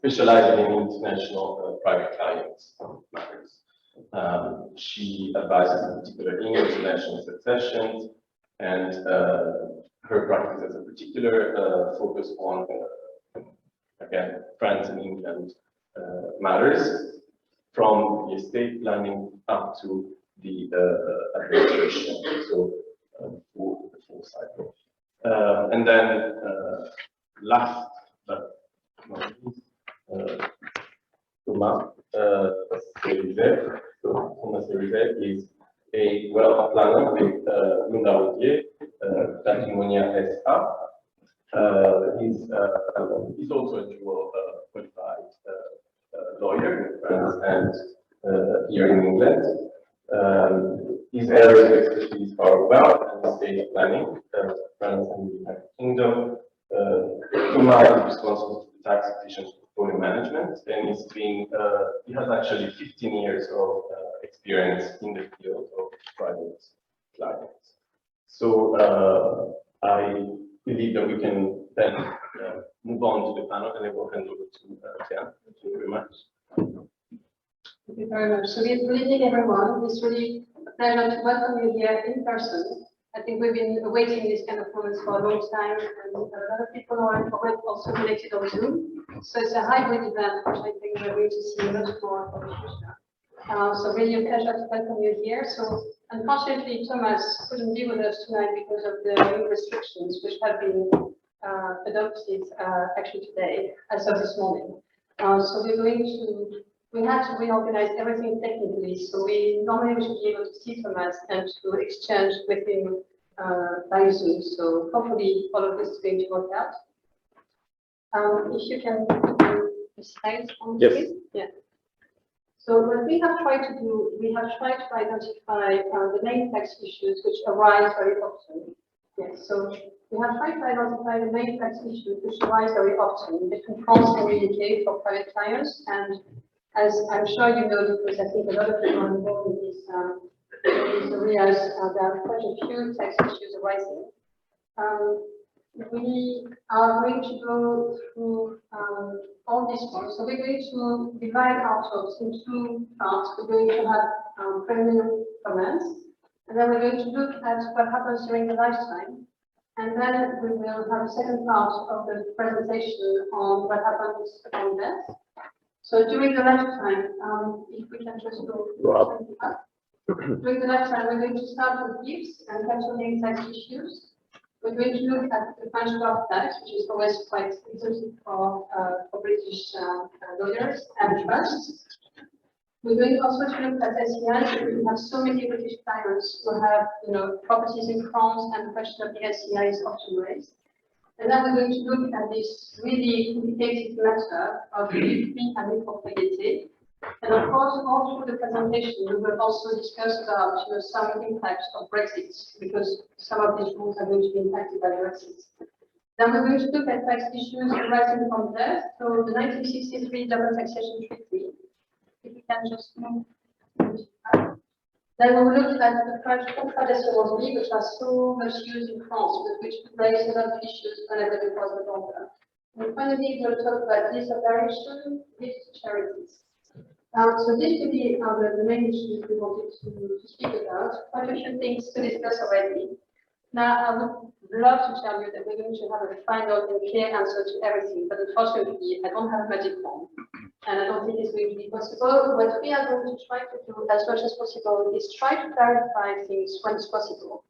specializing in international private clients matters. She advises in particular in international successions, and her practice has a particular focus on, again, France and England matters, from the estate planning up to the administration, so the full cycle. And then last but not least, Thomas Cerizet. So Thomas Cerizet is a wealth planner with Lunda Routier, Patrimonia SA. He's also a dual qualified lawyer in France and here in England. His areas of expertise are wealth and estate planning, France and the United Kingdom. Thomas is responsible for the taxation portfolio management, and he has actually 15 years of experience in the field of private clients. So I believe that we can then move on to the panel, and I will hand over to Tian. Thank you very much. Thank you very much. So good evening, everyone. It's really a pleasure to welcome you here in person. I think we've been awaiting this kind of moments for a long time, and a lot of people are already also connected on Zoom. So it's a hybrid event, which I think we're going to see much more for the future. So really a pleasure to welcome you here. So unfortunately, Thomas couldn't be with us tonight because of the new restrictions which have been adopted actually today, as of this morning. So we had to reorganize everything technically. So we normally should be able to see Thomas and to exchange with him by Zoom. So hopefully all of this is going to work out. If you can put the slides on the screen. Yeah. So what we have tried to do, we have tried to identify the main tax issues which arise very often. Yes. So we have tried to identify the main tax issues which arise very often between France and the UK for private clients. And as I'm sure you know, because I think a lot of people are involved in these areas, there are quite a few tax issues arising. We are going to go through all these points. So we're going to divide our talks in two parts. We're going to have preliminary comments, and then we're going to look at what happens during the lifetime. And then we will have a second part of the presentation on what happens upon death. So during the lifetime, if we can just go during the lifetime, we're going to start with gifts and capital tax issues. We're going to look at the French wealth tax, which is always quite exotic for British lawyers and trusts. We're going also to look at SCIs. We have so many British clients who have, properties in France, and the question of the SCI is often raised. And then we're going to look at this really complicated matter of free and propriety. And of course, all through the presentation, we will also discuss about some impacts of Brexit, because some of these rules are going to be impacted by Brexit. Then we're going to look at tax issues arising from death. So the 1963 Double Taxation Treaty. If we can just move. Then we will look at the French contrat d'assurance vie, which are so much used in France, but which raise a lot of issues whenever they cross the border. And finally, we'll talk about disapparition with charities. So these will be the main issues we wanted to speak about. Quite a few things to discuss already. Now, I would love to tell you that we're going to have a final and clear answer to everything, but unfortunately, I don't have a magic wand, and I don't think it's going to be possible. What we are going to try to do as much as possible is try to clarify things when it's possible.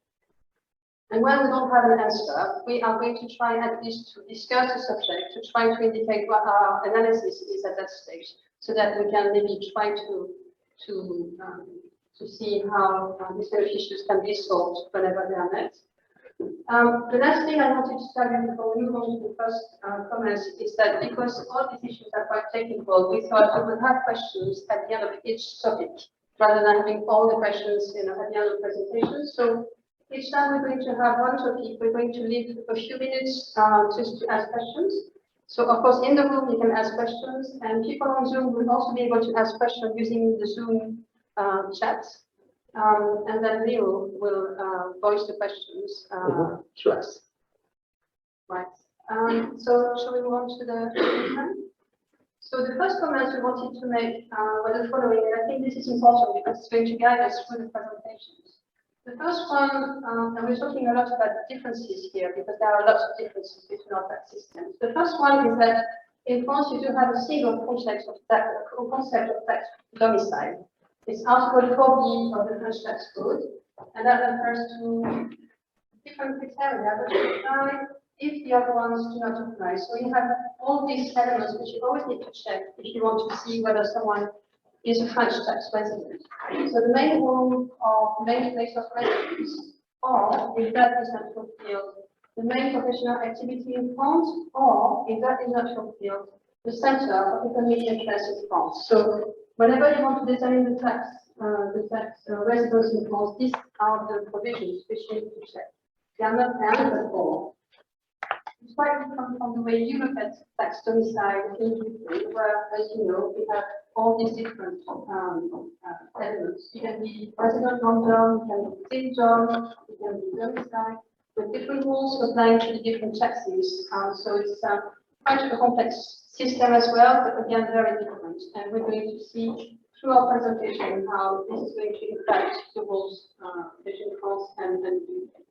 And when we don't have an answer, we are going to try at least to discuss the subject, to try to indicate what our analysis is at that stage, so that we can maybe try to see how these kind of issues can be solved whenever they are met. The last thing I wanted to tell you before we move on to the first comments is that because all these issues are quite technical, we thought we would have questions at the end of each topic, rather than having all the questions at the end of the presentation. So each time we're going to have one topic, we're going to leave a few minutes just to ask questions. So of course, in the room you can ask questions, and people on Zoom will also be able to ask questions using the Zoom chat. And then Leo will voice the questions to us. Right. So shall we move on to the So the first comment we wanted to make was the following, and I think this is important because it's going to guide us through the presentations. The first one, and we're talking a lot about differences here because there are lots of differences between our tax systems. The first one is that in France you do have a single concept of tax domicile. It's Article 4B of the French tax code, and that refers to different criteria that apply if the other ones do not apply. So you have all these elements which you always need to check if you want to see whether someone is a French tax resident. So the main rule or main place of residence, or if that is not fulfilled, the main professional activity in France, or if that is not fulfilled, the center of economic interest in France. So whenever you want to determine the tax residence in France, these are the provisions which you need to check. They are not there, but all. It's quite different from the way you look at tax domicile in UK, where, as you know, we have all these different elements. You can be resident London, you can be city job, you can be domicile, with different rules applying to the different taxes. So it's quite a complex system as well, but again, very different. And we're going to see through our presentation how this is going to impact the rules between France and the UK.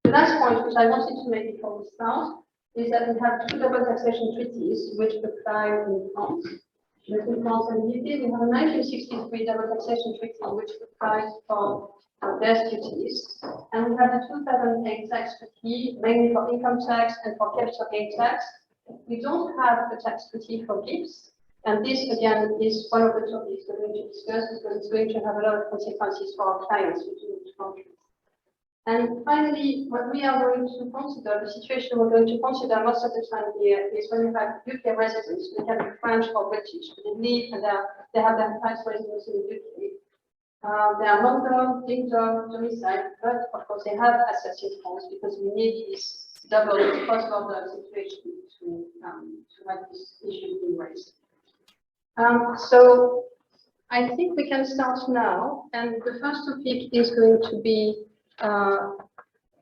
The last point which I wanted to make before we start is that we have two double taxation treaties which apply in France. Between France and the UK, we have a 1963 double taxation treaty which applies for death duties, and we have the 2008 tax treaty mainly for income tax and for capital gain tax. We don't have a tax treaty for gifts, and this again is one of the topics we're going to discuss because it's going to have a lot of consequences for our clients between the two countries. And finally, what we are going to consider, the situation we're going to consider most of the time here is when you have UK residents, they can be French or British, but they live and they have their tax residence in the UK. They are non-dom, ding-dom, domicile, but of course they have assets in France because we need this double cross-border situation to have this issue being raised. So I think we can start now, and the first topic is going to be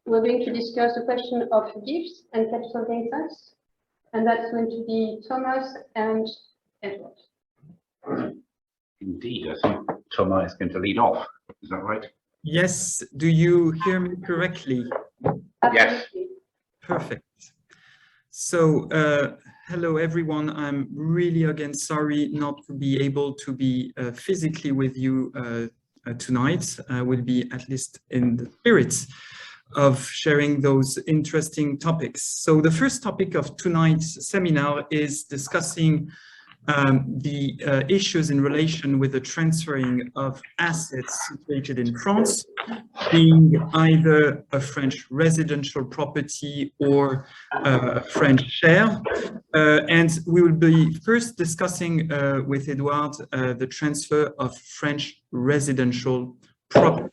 we're going to discuss the question of gifts and capital gain tax, and that's going to be Thomas and Edward. Indeed, I think Thomas is going to lead off. Is that right? Yes. Do you hear me correctly? Yes. Perfect. So, hello everyone. I'm really again sorry not to be able to be physically with you tonight. I will be at least in the spirit of sharing those interesting topics. So the first topic of tonight's seminar is discussing the issues in relation with the transferring of assets situated in France, being either a French residential property or a French share. And we will be first discussing with Edouard the transfer of French residential property.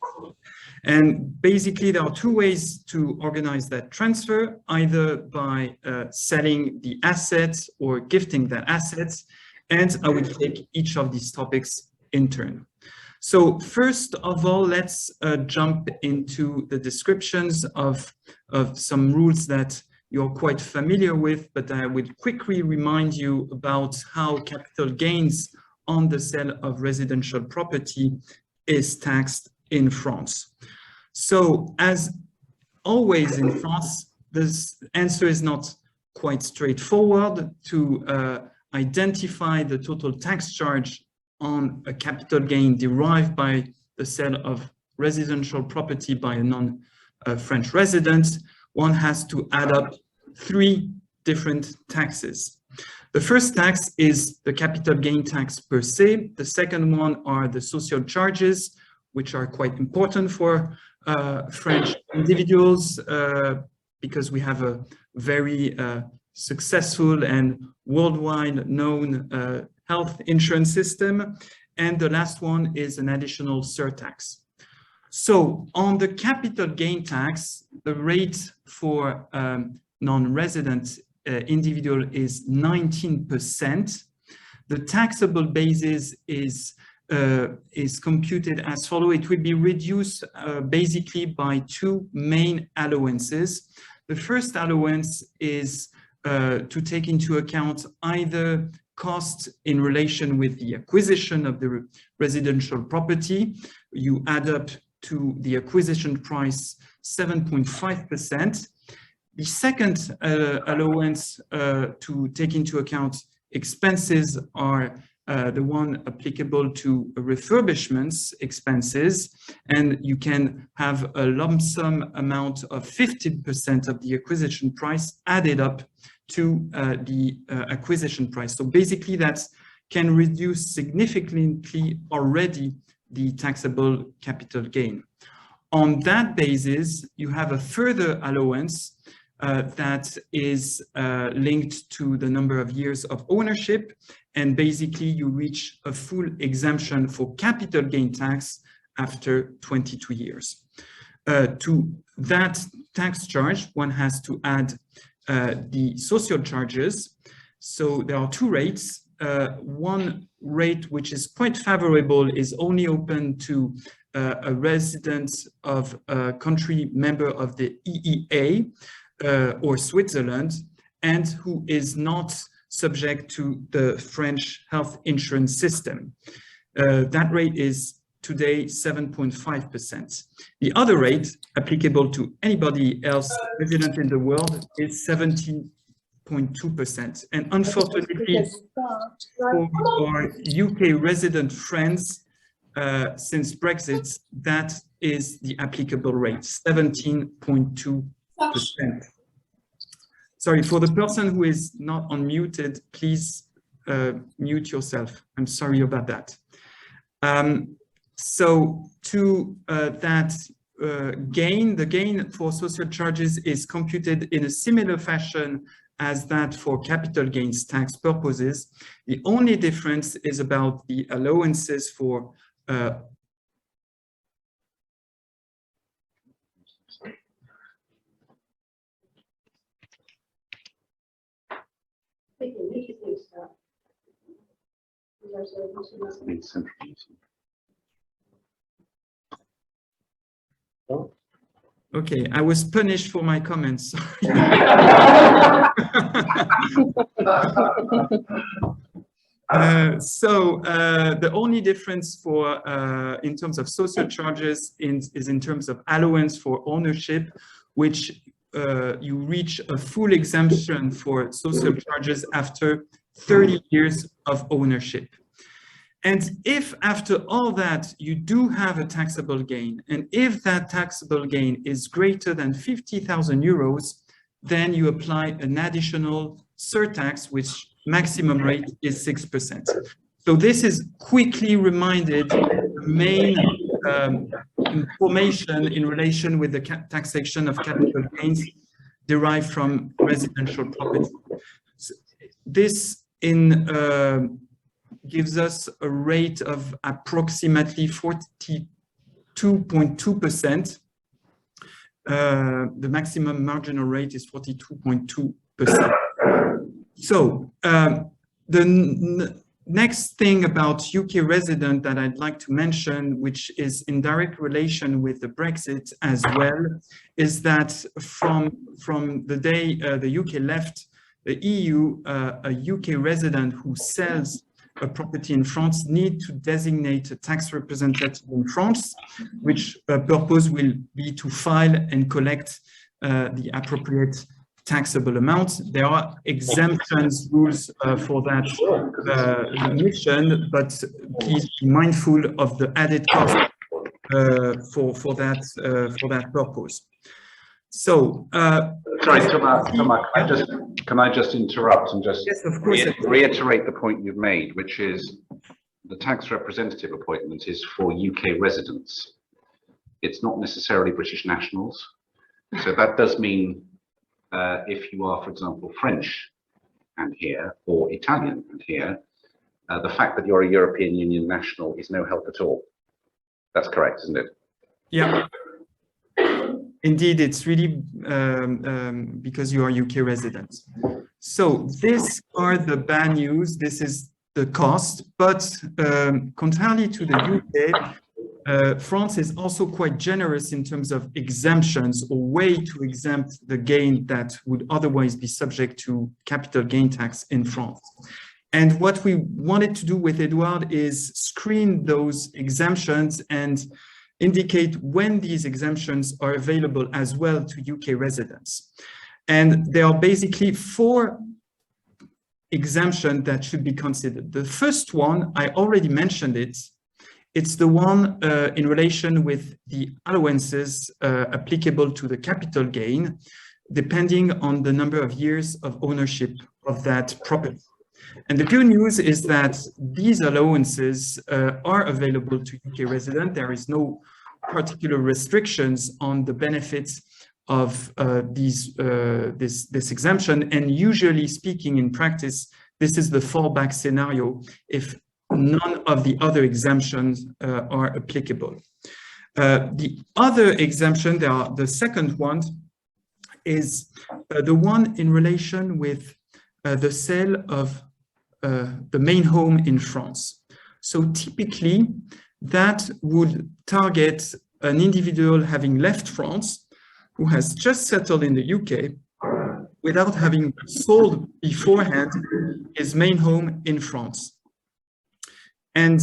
And basically, there are two ways to organize that transfer, either by selling the assets or gifting the assets. And I will take each of these topics in turn. So first of all, let's jump into the descriptions of some rules that you're quite familiar with, but I will quickly remind you about how capital gains on the sale of residential property is taxed in France. So as always in France, this answer is not quite straightforward. To identify the total tax charge on a capital gain derived by the sale of residential property by a non-French resident, one has to add up three different taxes. The first tax is the capital gain tax per se. The second one are the social charges, which are quite important for French individuals because we have a very successful and worldwide known health insurance system. And the last one is an additional surtax. So on the capital gain tax, the rate for non-resident individual is 19%. The taxable basis is computed as follows. It will be reduced basically by two main allowances. The first allowance is to take into account either cost in relation with the acquisition of the residential property. You add up to the acquisition price 7.5%. The second allowance to take into account expenses are the one applicable to refurbishments expenses, and you can have a lump sum amount of 15% of the acquisition price added up to the acquisition price. So basically that can reduce significantly already the taxable capital gain. On that basis, you have a further allowance that is linked to the number of years of ownership, and basically you reach a full exemption for capital gain tax after 22 years. To that tax charge, one has to add the social charges. So there are two rates. One rate which is quite favorable is only open to a resident of a country member of the EEA or Switzerland, and who is not subject to the French health insurance system. That rate is today 7.5%. The other rate applicable to anybody else resident in the world is 17.2%. And unfortunately, for our UK resident friends, since Brexit, that is the applicable rate, 17.2%. Sorry, for the person who is not unmuted, please mute yourself. I'm sorry about that. So to that gain, the gain for social charges is computed in a similar fashion as that for capital gains tax purposes. The only difference is about the allowances for Okay, I was punished for my comments. The only difference for in terms of social charges is in terms of allowance for ownership, which you reach a full exemption for social charges after 30 years of ownership. And if after all that you do have a taxable gain, and if that taxable gain is greater than 50,000 euros, then you apply an additional surtax, which maximum rate is 6%. So this is quickly reminded the main information in relation with the taxation of capital gains derived from residential property. So this gives us a rate of approximately 42.2%. The maximum marginal rate is 42.2%. So the next thing about UK resident that I'd like to mention, which is in direct relation with the Brexit as well, is that from the day the UK left the EU, a UK resident who sells a property in France need to designate a tax representative in France, which purpose will be to file and collect the appropriate taxable amount. There are exemptions rules for that mission, but please be mindful of the added cost for that purpose. So, sorry, Thomas, can I just interrupt and just yes, of course, reiterate the point you've made, which is the tax representative appointment is for UK residents. It's not necessarily British nationals. So that does mean if you are, for example, French and here, or Italian and here, the fact that you're a European Union national is no help at all. That's correct, isn't it? Yeah. Indeed, it's really because you are UK residents. So these are the bad news. This is the cost, but contrary to the UK, France is also quite generous in terms of exemptions or way to exempt the gain that would otherwise be subject to capital gain tax in France. And what we wanted to do with Edouard is screen those exemptions and indicate when these exemptions are available as well to UK residents. And there are basically 4 exemptions that should be considered. The first one, I already mentioned it, it's the one in relation with the allowances applicable to the capital gain, depending on the number of years of ownership of that property. And the good news is that these allowances are available to UK residents. There is no particular restrictions on the benefits of this exemption. And usually speaking in practice, this is the fallback scenario if none of the other exemptions are applicable. The other exemption, the second one, is the one in relation with the sale of the main home in France. So typically, that would target an individual having left France who has just settled in the UK without having sold beforehand his main home in France. And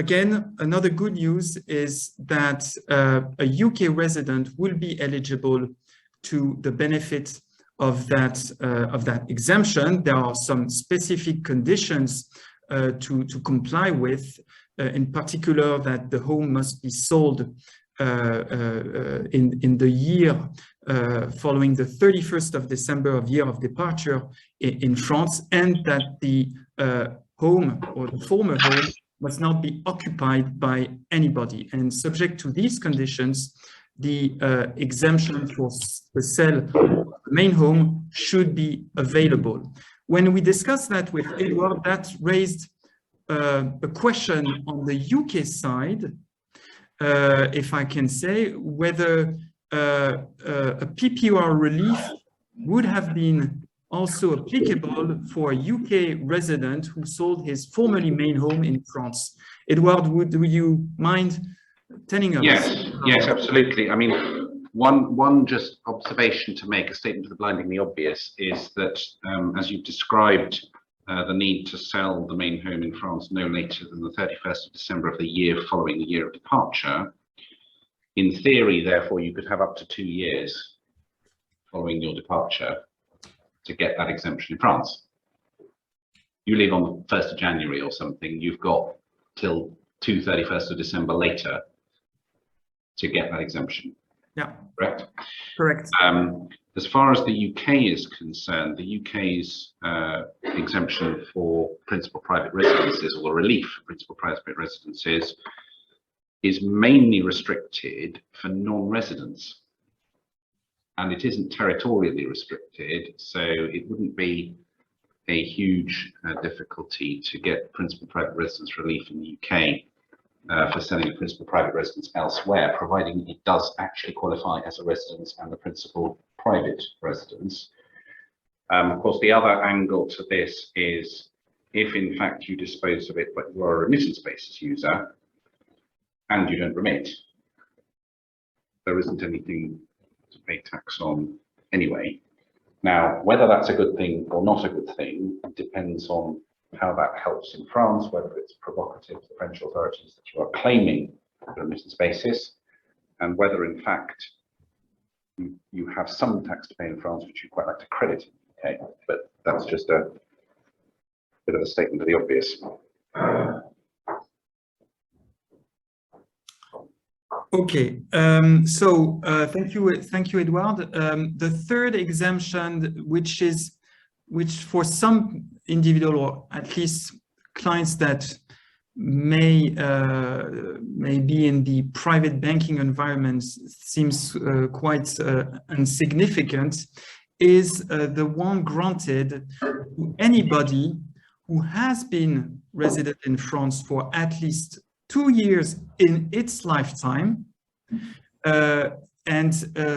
again, another good news is that a UK resident will be eligible to the benefit of that exemption. There are some specific conditions to comply with, in particular that the home must be sold in the year following the 31st of December of year of departure in France, and that the home or the former home must not be occupied by anybody. And subject to these conditions, the exemption for the sale of the main home should be available. When we discussed that with Edouard, that raised a question on the UK side, if I can say, whether a PPR relief would have been also applicable for a UK resident who sold his formerly main home in France. Edouard, would you mind telling us? Yes, absolutely. I mean, one just observation to make, a statement of the blindingly obvious, is that as you've described the need to sell the main home in France no later than the 31st of December of the year following the year of departure, in theory, therefore, you could have up to 2 years following your departure to get that exemption in France. You leave on the 1st of January or something, you've got till 31st of December later to get that exemption. Yeah. Correct? Correct. As far as the UK is concerned, the UK's exemption for principal private residences, or the relief for principal private residences, is mainly restricted for non-residents. And it isn't territorially restricted, so it wouldn't be a huge difficulty to get principal private residence relief in the UK for selling a principal private residence elsewhere, providing it does actually qualify as a residence and the principal private residence. Of course, the other angle to this is if in fact you dispose of it, but you are a remittance basis user and you don't remit, there isn't anything to pay tax on anyway. Now, whether that's a good thing or not a good thing depends on how that helps in France, whether it's provocative to the French authorities that you are claiming a remittance basis, and whether in fact you have some tax to pay in France which you quite like to credit in the UK. But that's just a bit of a statement of the obvious. Okay, so thank you, Edouard. The third exemption, which for some individual, or at least clients that may be in the private banking environment, seems quite insignificant, is the one granted to anybody who has been resident in France for at least 2 years in its lifetime, and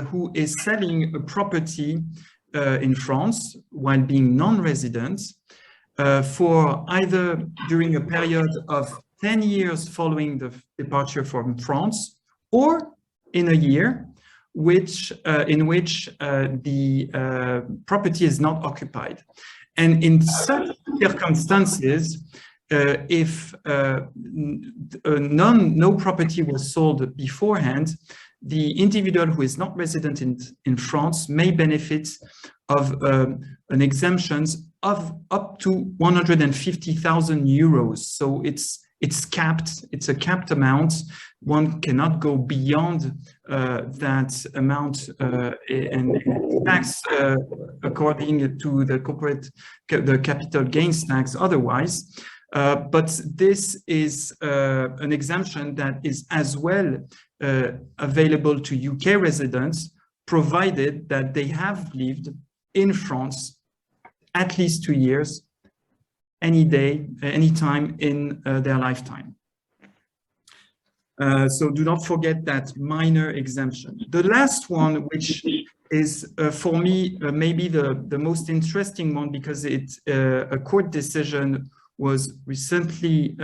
who is selling a property in France while being non-resident for either during a period of 10 years following the departure from France, or in a year in which the property is not occupied. And in such circumstances, if no property was sold beforehand, the individual who is not resident in France may benefit of an exemption of up to 150,000 euros. So it's capped, it's a capped amount. One cannot go beyond that amount and tax according to the capital gains tax otherwise. But this is an exemption that is as well available to UK residents, provided that they have lived in France at least 2 years, any day, any time in their lifetime. So do not forget that minor exemption. The last one, which is for me maybe the most interesting one, because it's a court decision was recently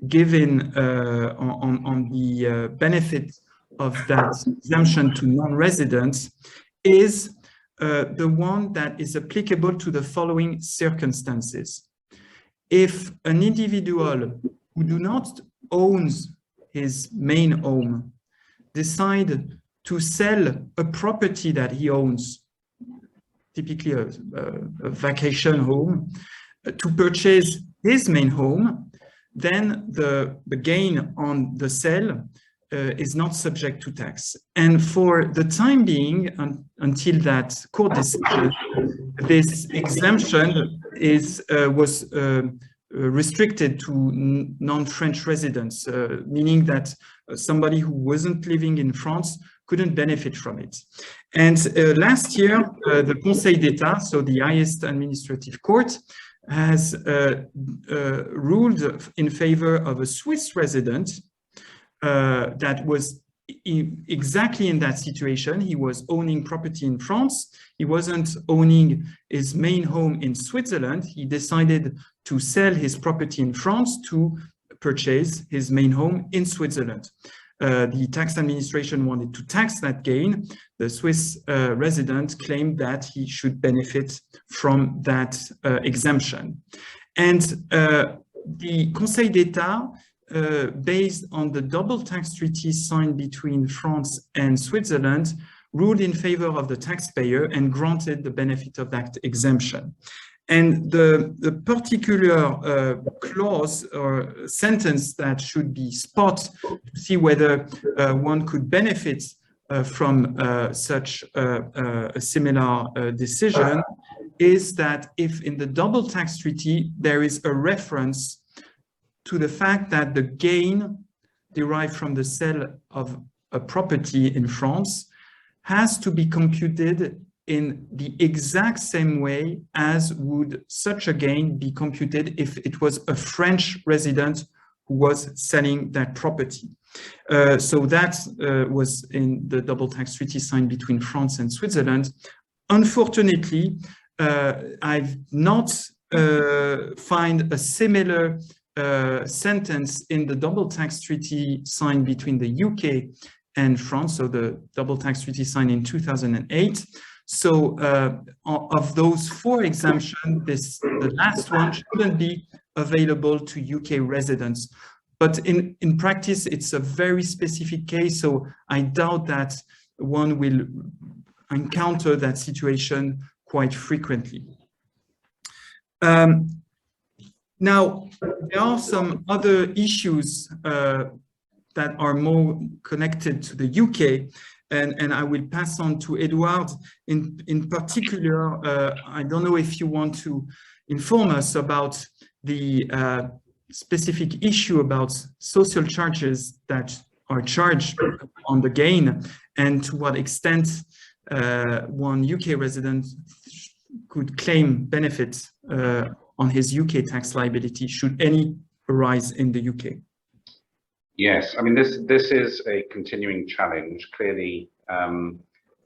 given on the benefit of that exemption to non-residents, is the one that is applicable to the following circumstances. If an individual who do not owns his main home decide to sell a property that he owns, typically a vacation home, to purchase his main home, then the gain on the sale is not subject to tax. And for the time being, until that court decision, this exemption was restricted to non-French residents, meaning that somebody who wasn't living in France couldn't benefit from it. And last year, the Conseil d'État, so the highest administrative court, has ruled in favor of a Swiss resident that was exactly in that situation. He was owning property in France. He wasn't owning his main home in Switzerland. He decided to sell his property in France to purchase his main home in Switzerland. The tax administration wanted to tax that gain. The Swiss resident claimed that he should benefit from that exemption. And the Conseil d'État, based on the double tax treaty signed between France and Switzerland, ruled in favor of the taxpayer and granted the benefit of that exemption. And the particular clause or sentence that should be spot to see whether one could benefit from such a similar decision is that if in the double tax treaty there is a reference to the fact that the gain derived from the sale of a property in France has to be computed in the exact same way as would such a gain be computed if it was a French resident who was selling that property. So that was in the double tax treaty signed between France and Switzerland. Unfortunately, I've not find a similar sentence in the double tax treaty signed between the UK and France, so the double tax treaty signed in 2008. So of those 4 exemptions, the last one shouldn't be available to UK residents. But in practice, it's a very specific case, so I doubt that one will encounter that situation quite frequently. Now, there are some other issues that are more connected to the UK, and I will pass on to Edouard. In particular, I don't know if you want to inform us about the specific issue about social charges that are charged on the gain, and to what extent one UK resident could claim benefits on his UK tax liability, should any arise in the UK. Yes, I mean, this is a continuing challenge. Clearly, the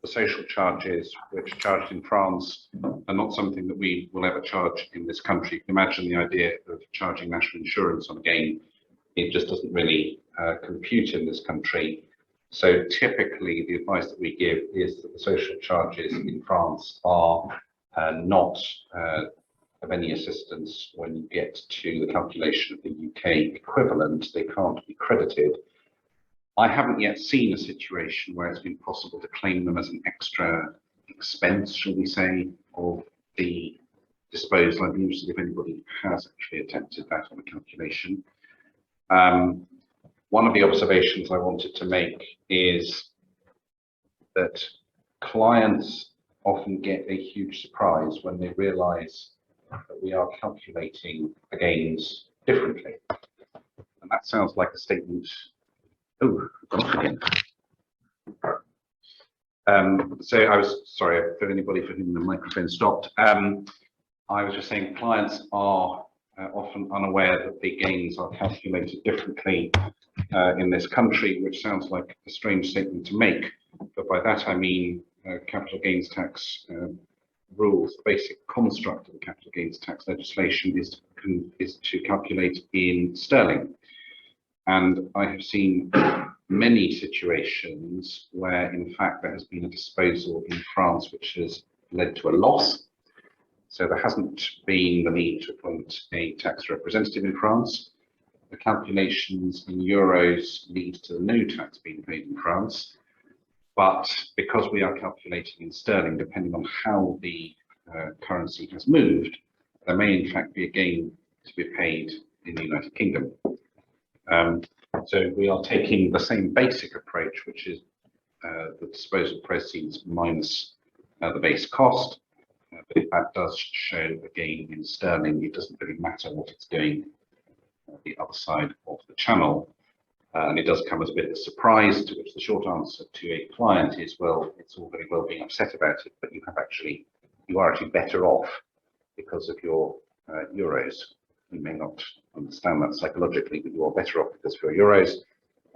social charges which are charged in France are not something that we will ever charge in this country. Imagine the idea of charging national insurance on a gain. It just doesn't really compute in this country. So typically, the advice that we give is that the social charges in France are not of any assistance when you get to the calculation of the UK equivalent. They can't be credited. I haven't yet seen a situation where it's been possible to claim them as an extra expense, shall we say, of the disposal. I'd be interested if anybody has actually attempted that on the calculation. One of the observations I wanted to make is that clients often get a huge surprise when they realise that we are calculating the gains differently. And that sounds like a statement. Oh, gone off again. So I was sorry for anybody for whom the microphone stopped. I was just saying clients are often unaware that the gains are calculated differently in this country, which sounds like a strange statement to make. But by that I mean capital gains tax rules. The basic construct of the capital gains tax legislation is to calculate in sterling. And I have seen many situations where, in fact, there has been a disposal in France which has led to a loss. So there hasn't been the need to appoint a tax representative in France. The calculations in euros lead to no tax being paid in France. But because we are calculating in sterling, depending on how the currency has moved, there may in fact be a gain to be paid in the United Kingdom. So we are taking the same basic approach, which is the disposal proceeds minus the base cost. But if that does show a gain in sterling, it doesn't really matter what it's doing the other side of the channel. And it does come as a bit of a surprise, to which the short answer to a client is, well, it's all very well being upset about it, but you are actually better off because of your euros. You may not understand that psychologically, but you are better off because for euros,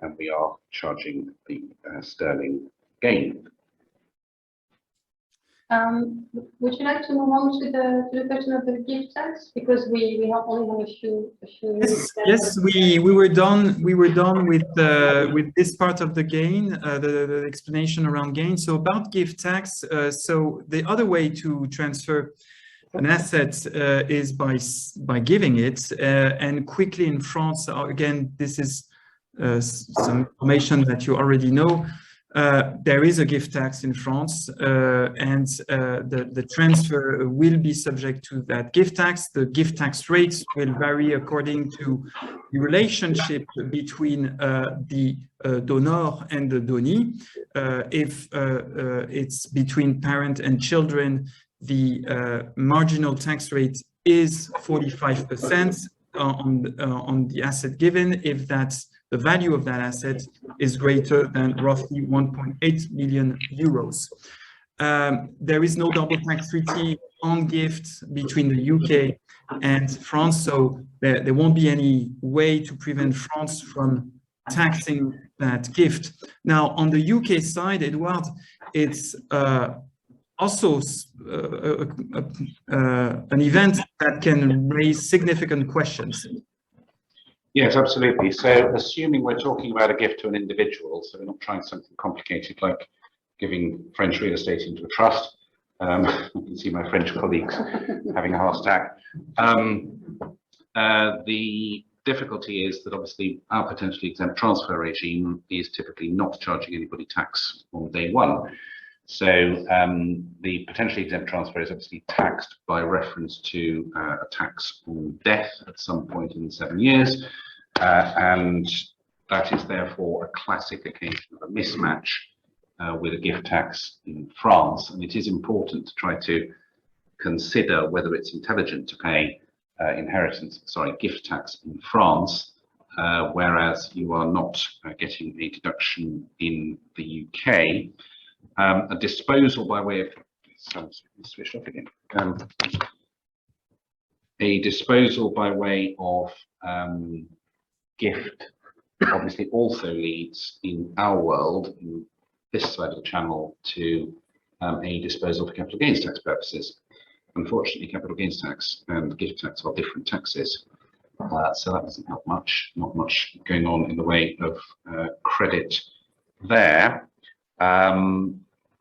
and we are charging the sterling gain. Would you like to move on to the question of the gift tax, because we only have a few Yes, we were done with this part of the gain, the explanation around gain. So about gift tax, so the other way to transfer an asset is by giving it, and quickly in France, again, this is some information that you already know. There is a gift tax in France, and the transfer will be subject to that gift tax. The gift tax rates will vary according to the relationship between the donor and the donee. If it's between parent and children, the marginal tax rate is 45% on the asset given, if that's the value of that asset is greater than roughly 1.8 million euros. There is no double tax treaty on gifts between the UK and France, so there won't be any way to prevent France from taxing that gift. Now, on the UK side, Edward, it's also an event that can raise significant questions. Yes, absolutely. So assuming we're talking about a gift to an individual, so we're not trying something complicated like giving French real estate into a trust. I can see my French colleagues having a heart attack. The difficulty is that obviously our potentially exempt transfer regime is typically not charging anybody tax on day one. So the potentially exempt transfer is obviously taxed by reference to a tax on death at some point in 7 years. And that is therefore a classic occasion of a mismatch with a gift tax in France. And it is important to try to consider whether it's intelligent to pay gift tax in France, whereas you are not getting a deduction in the UK. A disposal by way of switch off again. A disposal by way of gift obviously also leads in our world, in this side of the channel, to a disposal for capital gains tax purposes. Unfortunately, capital gains tax and gift tax are different taxes, so that doesn't help much. Not much going on in the way of credit there.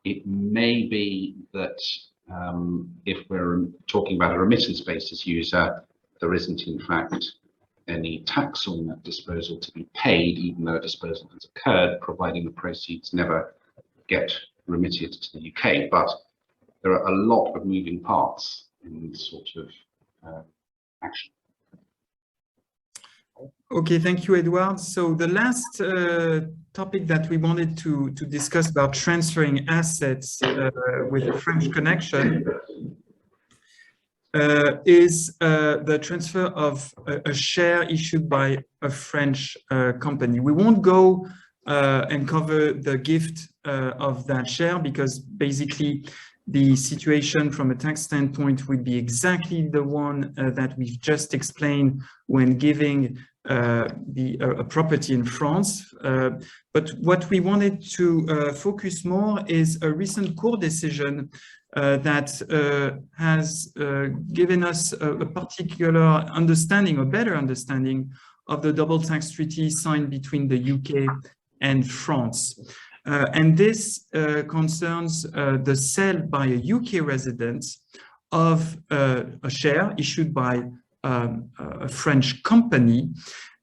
It may be that If we're talking about a remittance-basis user, there isn't in fact any tax on that disposal to be paid, even though a disposal has occurred, providing the proceeds never get remitted to the UK. But there are a lot of moving parts in this sort of action. Okay, thank you, Edward. So the last topic that we wanted to discuss about transferring assets with a French connection is the transfer of a share issued by a French company. We won't go and cover the gift of that share, because basically the situation from a tax standpoint would be exactly the one that we've just explained when giving a property in France. But what we wanted to focus more is a recent court decision that has given us a particular understanding, a better understanding of the double tax treaty signed between the UK and France. And this concerns the sale by a UK resident of a share issued by a French company,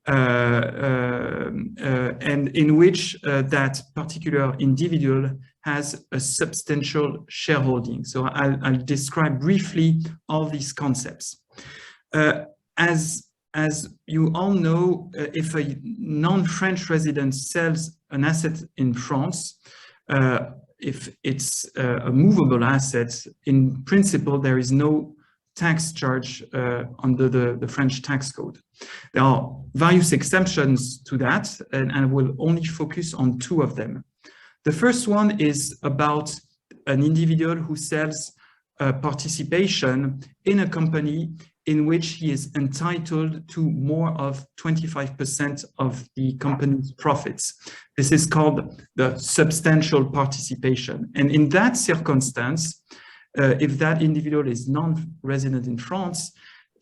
and in which that particular individual has a substantial shareholding. So I'll describe briefly all these concepts. As you all know, if a non-French resident sells an asset in France, if it's a movable asset, in principle, there is no tax charge under the French tax code. There are various exemptions to that, and I will only focus on two of them. The first one is about an individual who sells participation in a company in which he is entitled to more of 25% of the company's profits. This is called the substantial participation. And in that circumstance, if that individual is non-resident in France,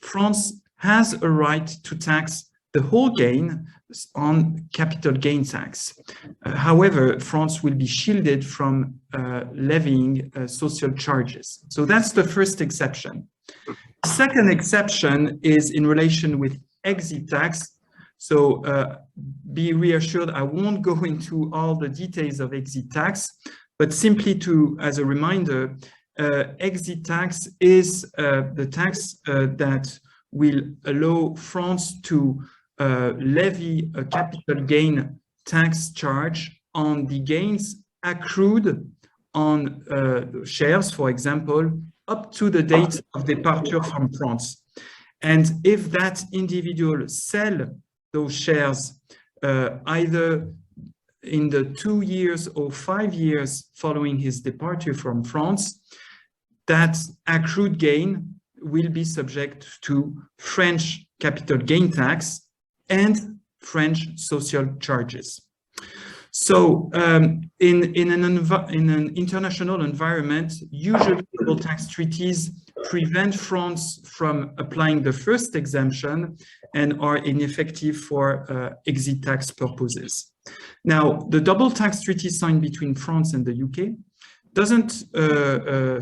France has a right to tax the whole gain on capital gain tax. However, France will be shielded from levying social charges. So that's the first exception. The second exception is in relation with exit tax. So be reassured, I won't go into all the details of exit tax, but simply as a reminder, exit tax is the tax that will allow France to levy a capital gain tax charge on the gains accrued on shares, for example, up to the date of departure from France. And if that individual sells those shares either in the 2 years or 5 years following his departure from France, that accrued gain will be subject to French capital gain tax and French social charges. So in an international environment, usually double tax treaties prevent France from applying the first exemption and are ineffective for exit tax purposes. Now, the double tax treaty signed between France and the UK doesn't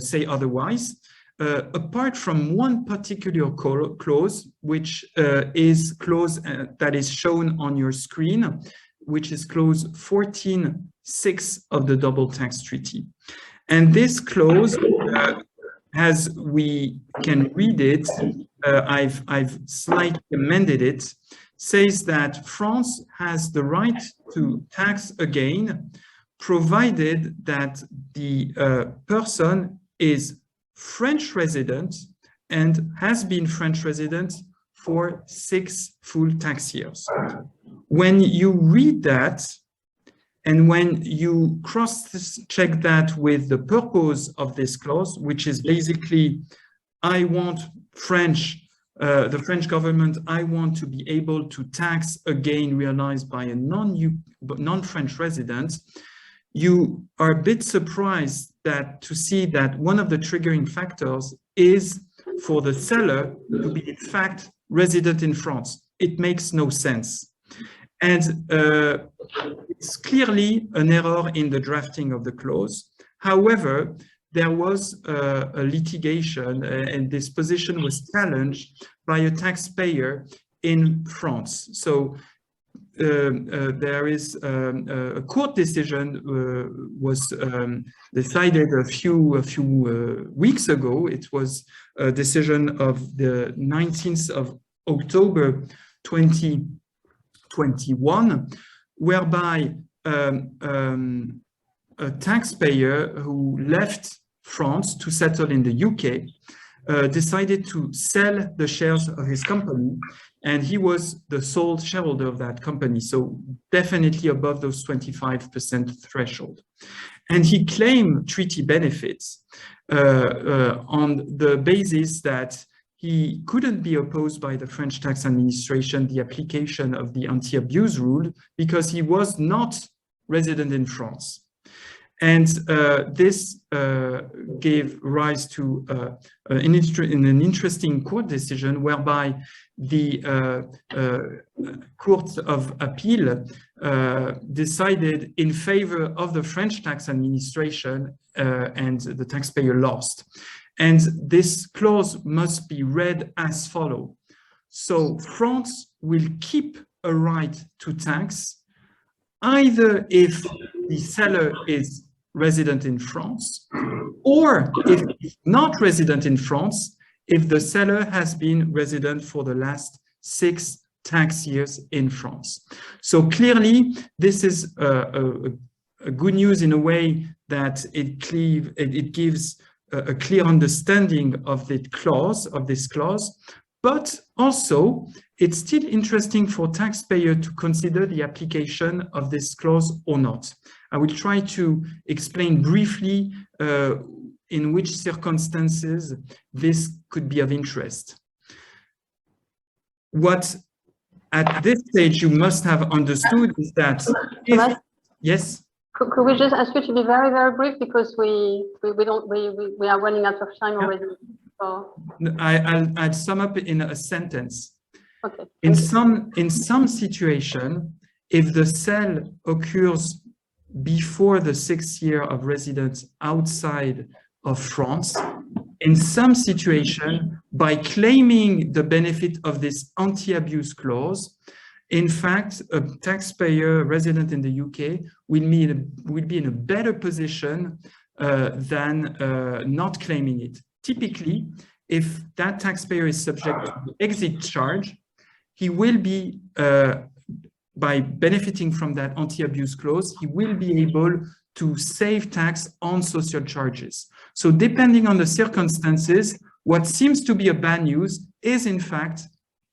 say otherwise, apart from one particular clause, which is clause that is shown on your screen, which is clause 14.6 of the double tax treaty. And this clause, as we can read it, I've slightly amended it, says that France has the right to tax a gain, provided that the person is French resident and has been French resident for 6 full tax years. When you read that, and when you cross-check that with the purpose of this clause, which is basically, I want the French government, I want to be able to tax a gain realized by a non-French resident, you are a bit surprised to see that one of the triggering factors is for the seller to be in fact resident in France. It makes no sense. And it's clearly an error in the drafting of the clause. However, there was a litigation, and this position was challenged by a taxpayer in France. So there is a court decision was decided a few weeks ago. It was a decision of the 19th of October 2021, whereby a taxpayer who left France to settle in the UK decided to sell the shares of his company, and he was the sole shareholder of that company, so definitely above those 25% threshold. And he claimed treaty benefits on the basis that he couldn't be opposed by the French tax administration the application of the anti-abuse rule because he was not resident in France. And this gave rise to an interesting court decision whereby the Court of Appeal decided in favor of the French tax administration, and the taxpayer lost. And this clause must be read as follows. So France will keep a right to tax either if the seller is resident in France, or if it's not resident in France, if the seller has been resident for the last 6 tax years in France. So clearly, this is a good news in a way that it gives a clear understanding of this clause, but also it's still interesting for taxpayer to consider the application of this clause or not. I will try to explain briefly in which circumstances this could be of interest. What at this stage you must have understood is that if, yes? Could we just ask you to be very, very brief, because we are running out of time already. So. I'll sum up in a sentence. Okay. In some situation, if the sale occurs before the 6th year of residence outside of France, in some situation, by claiming the benefit of this anti-abuse clause, in fact, a taxpayer resident in the UK will be in a better position than not claiming it. Typically, if that taxpayer is subject to the exit charge, he will be, by benefiting from that anti-abuse clause, he will be able to save tax on social charges. So depending on the circumstances, what seems to be a bad news is in fact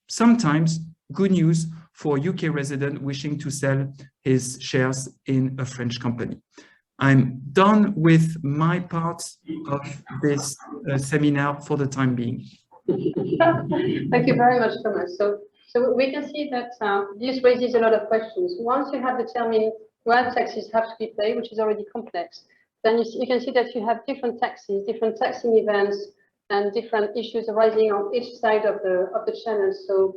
sometimes good news for a UK resident wishing to sell his shares in a French company. I'm done with my part of this seminar for the time being. Thank you very much, Thomas. So we can see that this raises a lot of questions. Once you have determined where taxes have to be paid, which is already complex, then you can see that you have different taxes, different taxing events, and different issues arising on each side of the channel. So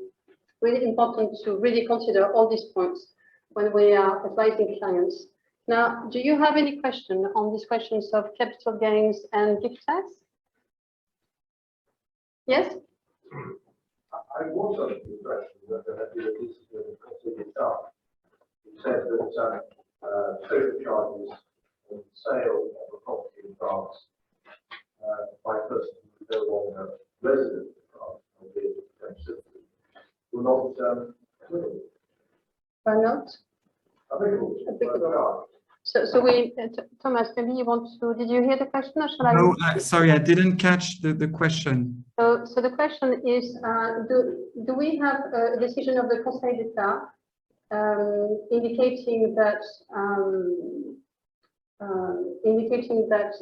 really important to really consider all these points when we are advising clients. Now, do you have any question on these questions of capital gains and gift tax? Yes? I was under the impression that there had been a discipline considered up. It said that social charges and sale of a property in France by a person who is no longer resident in France, albeit a French citizen, will not applicable. Why not? Applicable. So we, Thomas, maybe you want to, did you hear the question or shall I? No, sorry, I didn't catch the question. So the question is, do we have a decision of the Conseil d'État indicating that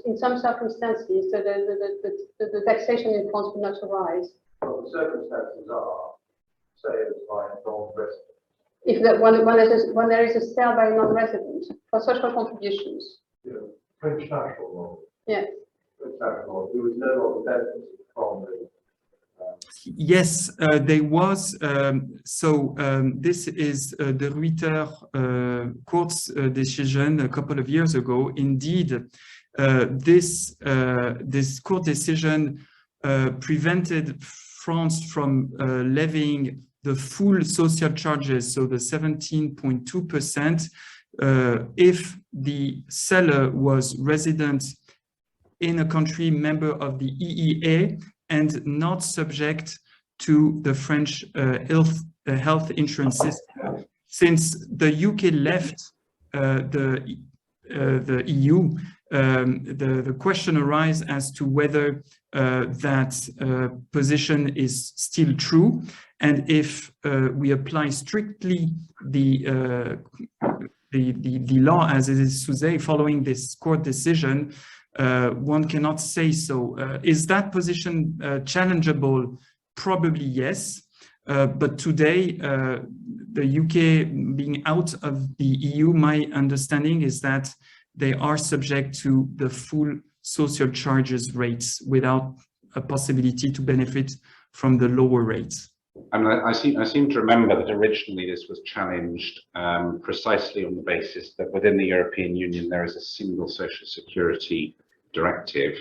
in some circumstances the taxation in France will not arise? Well, the circumstances are, say, it's by a non-resident. If when there is a sale by a non-resident for social contributions. You know, French national law. Yes. French national law. Who is no longer benefiting from the. Yes, there was. This is the Ritter court's decision a couple of years ago. Indeed, this court decision prevented France from levying the full social charges, so the 17.2%, if the seller was resident in a country member of the EEA and not subject to the French health insurance system. Since the UK left the EU, the question arises as to whether that position is still true, and if we apply strictly the law as it is today following this court decision, one cannot say so. Is that position challengeable? Probably yes. But today, the UK being out of the EU, my understanding is that they are subject to the full social charges rates without a possibility to benefit from the lower rates. And I seem to remember that originally this was challenged precisely on the basis that within the European Union there is a single social security directive,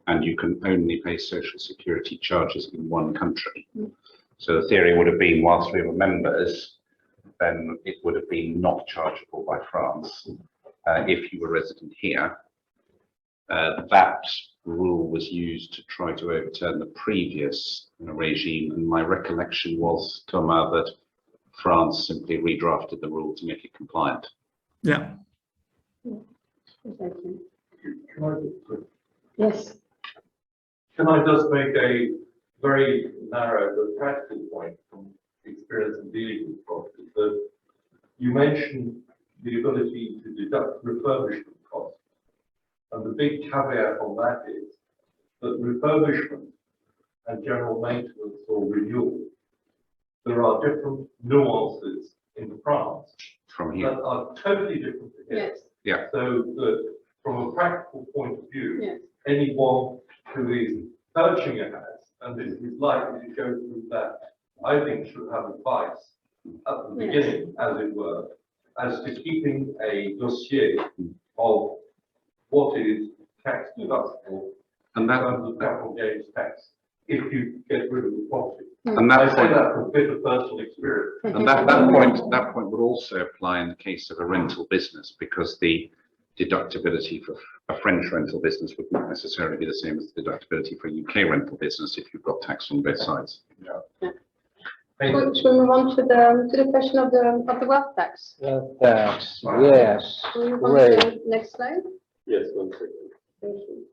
and you can only pay social security charges in one country. So the theory would have been, whilst we were members, then it would have been not chargeable by France if you were resident here. That rule was used to try to overturn the previous regime, and my recollection was, Thomas, that France simply redrafted the rule to make it compliant. Yeah. Exactly. Can I just quick? Yes. Can I just make a very narrow but practical point from experience in dealing with property? That you mentioned the ability to deduct refurbishment costs, and the big caveat on that is that refurbishment and general maintenance or renewal, there are different nuances in France From here. that are totally different to here. Yes. Yeah. So that from a practical point of view, Yes. anyone who is purchasing a house and is likely to go through that, I think should have advice at the Yes. beginning, as it were, as to keeping a dossier of what is tax deductible in And that, terms of capital gains tax if you get rid of the property. and I that say point, that from bit of personal experience. and that point would also apply in the case of a rental business, because the deductibility for a French rental business would not necessarily be the same as the deductibility for a UK rental business if you've got tax on both sides. Should we move on to the question of the wealth tax? Tax, yes, Should we move on to great. the next slide? Yes, 1 second. Thank you.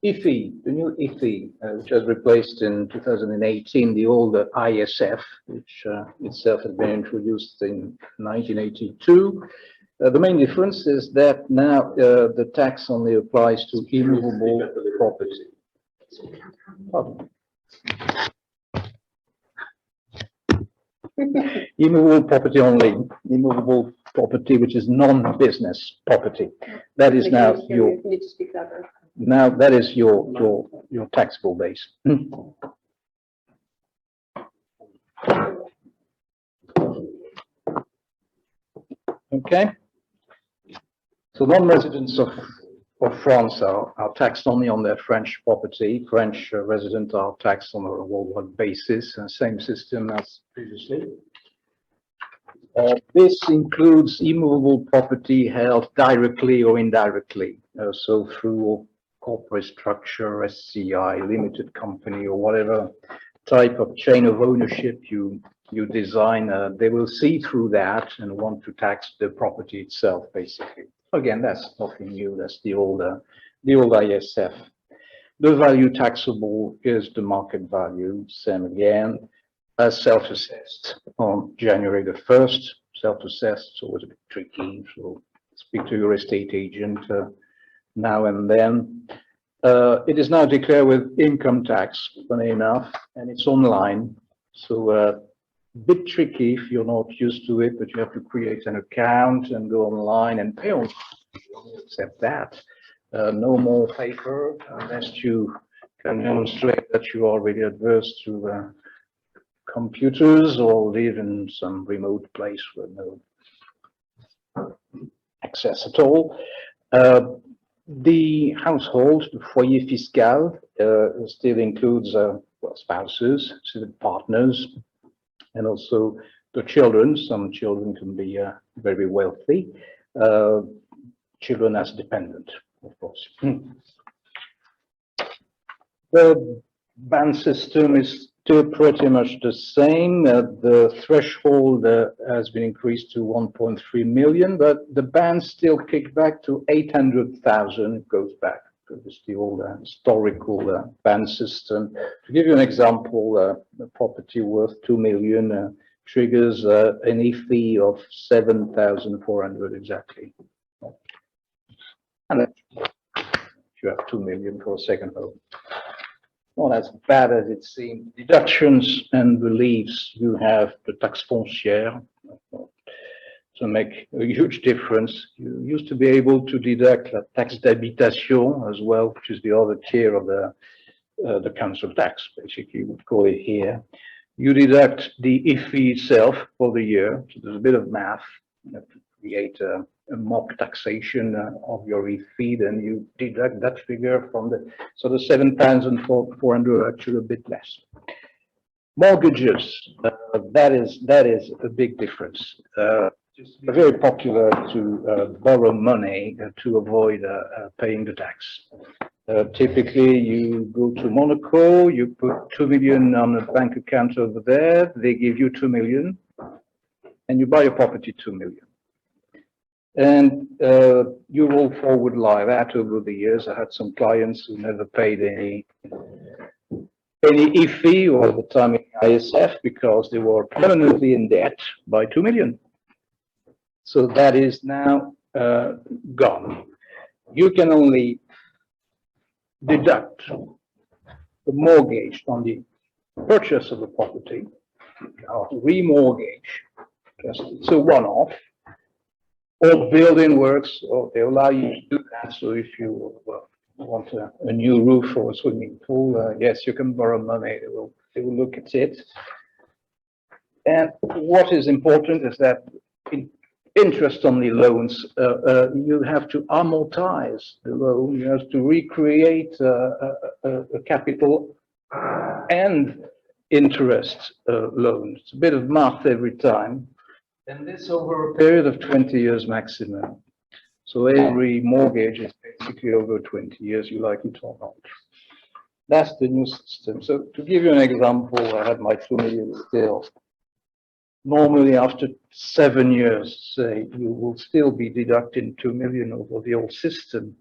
IFI, the new IFI, which was replaced in 2018, the older ISF, which itself had been introduced in 1982. The main difference is that now the tax only applies to immovable property. Pardon. Immovable property only, immovable property which is non-business property. That is now your, You need to speak louder. now that is your taxable base. Okay. So non-residents of France are taxed only on their French property. French residents are taxed on a worldwide basis, same system as previously. This includes immovable property held directly or indirectly, so through corporate structure, SCI, limited company, or whatever type of chain of ownership you design. They will see through that and want to tax the property itself, basically. Again, that's nothing new. That's the old ISF. The value taxable is the market value, same again, as self-assessed on January the 1st. Self-assessed is always a bit tricky, so speak to your estate agent now and then. It is now declared with income tax, funny enough, and it's online. So bit tricky if you're not used to it, but you have to create an account and go online and pay on. Except that, no more paper unless you can demonstrate that you are really adverse to computers or live in some remote place with no access at all. The household, the foyer fiscal, still includes well, spouses, civil partners, and also the children. Some children can be very wealthy. Children as dependent, of course. The ban system is still pretty much the same. The threshold has been increased to 1.3 million, but the ban still kicked back to 800,000. It goes back to the old historical ban system. To give you an example, a property worth 2 million triggers an fee of 7,400 exactly. And if you have 2 million for a second home. Not as bad as it seems. Deductions and reliefs, you have the taxe foncière to make a huge difference. You used to be able to deduct la taxe d'habitation as well, which is the other tier of the council tax, basically, you would call it here. You deduct the IFI itself for the year, so there's a bit of math. You have to create a mock taxation of your IFI, then you deduct that figure from the, so the 7,400 actually a bit less. Mortgages, that is a big difference. It's very popular to borrow money to avoid paying the tax. Typically, you go to Monaco, you put 2 million on a bank account over there, they give you 2 million, and you buy a property 2 million. And you roll forward like that over the years. I had some clients who never paid any IFI or at the time ISF because they were permanently in debt by 2 million. So that is now gone. You can only deduct the mortgage on the purchase of the property, or remortgage, just it's a one-off. Or building works, or they allow you to do that. So if you want a new roof or a swimming pool, yes, you can borrow money. They will look at it. And what is important is that in interest-only loans, you have to amortize the loan. You have to recreate a capital and interest loan. It's a bit of math every time. And this over a period of 20 years maximum. So every mortgage is basically over 20 years, you like it or not. That's the new system. So to give you an example, I had my 2 million still. Normally after 7 years, say, you will still be deducting 2 million over the old system.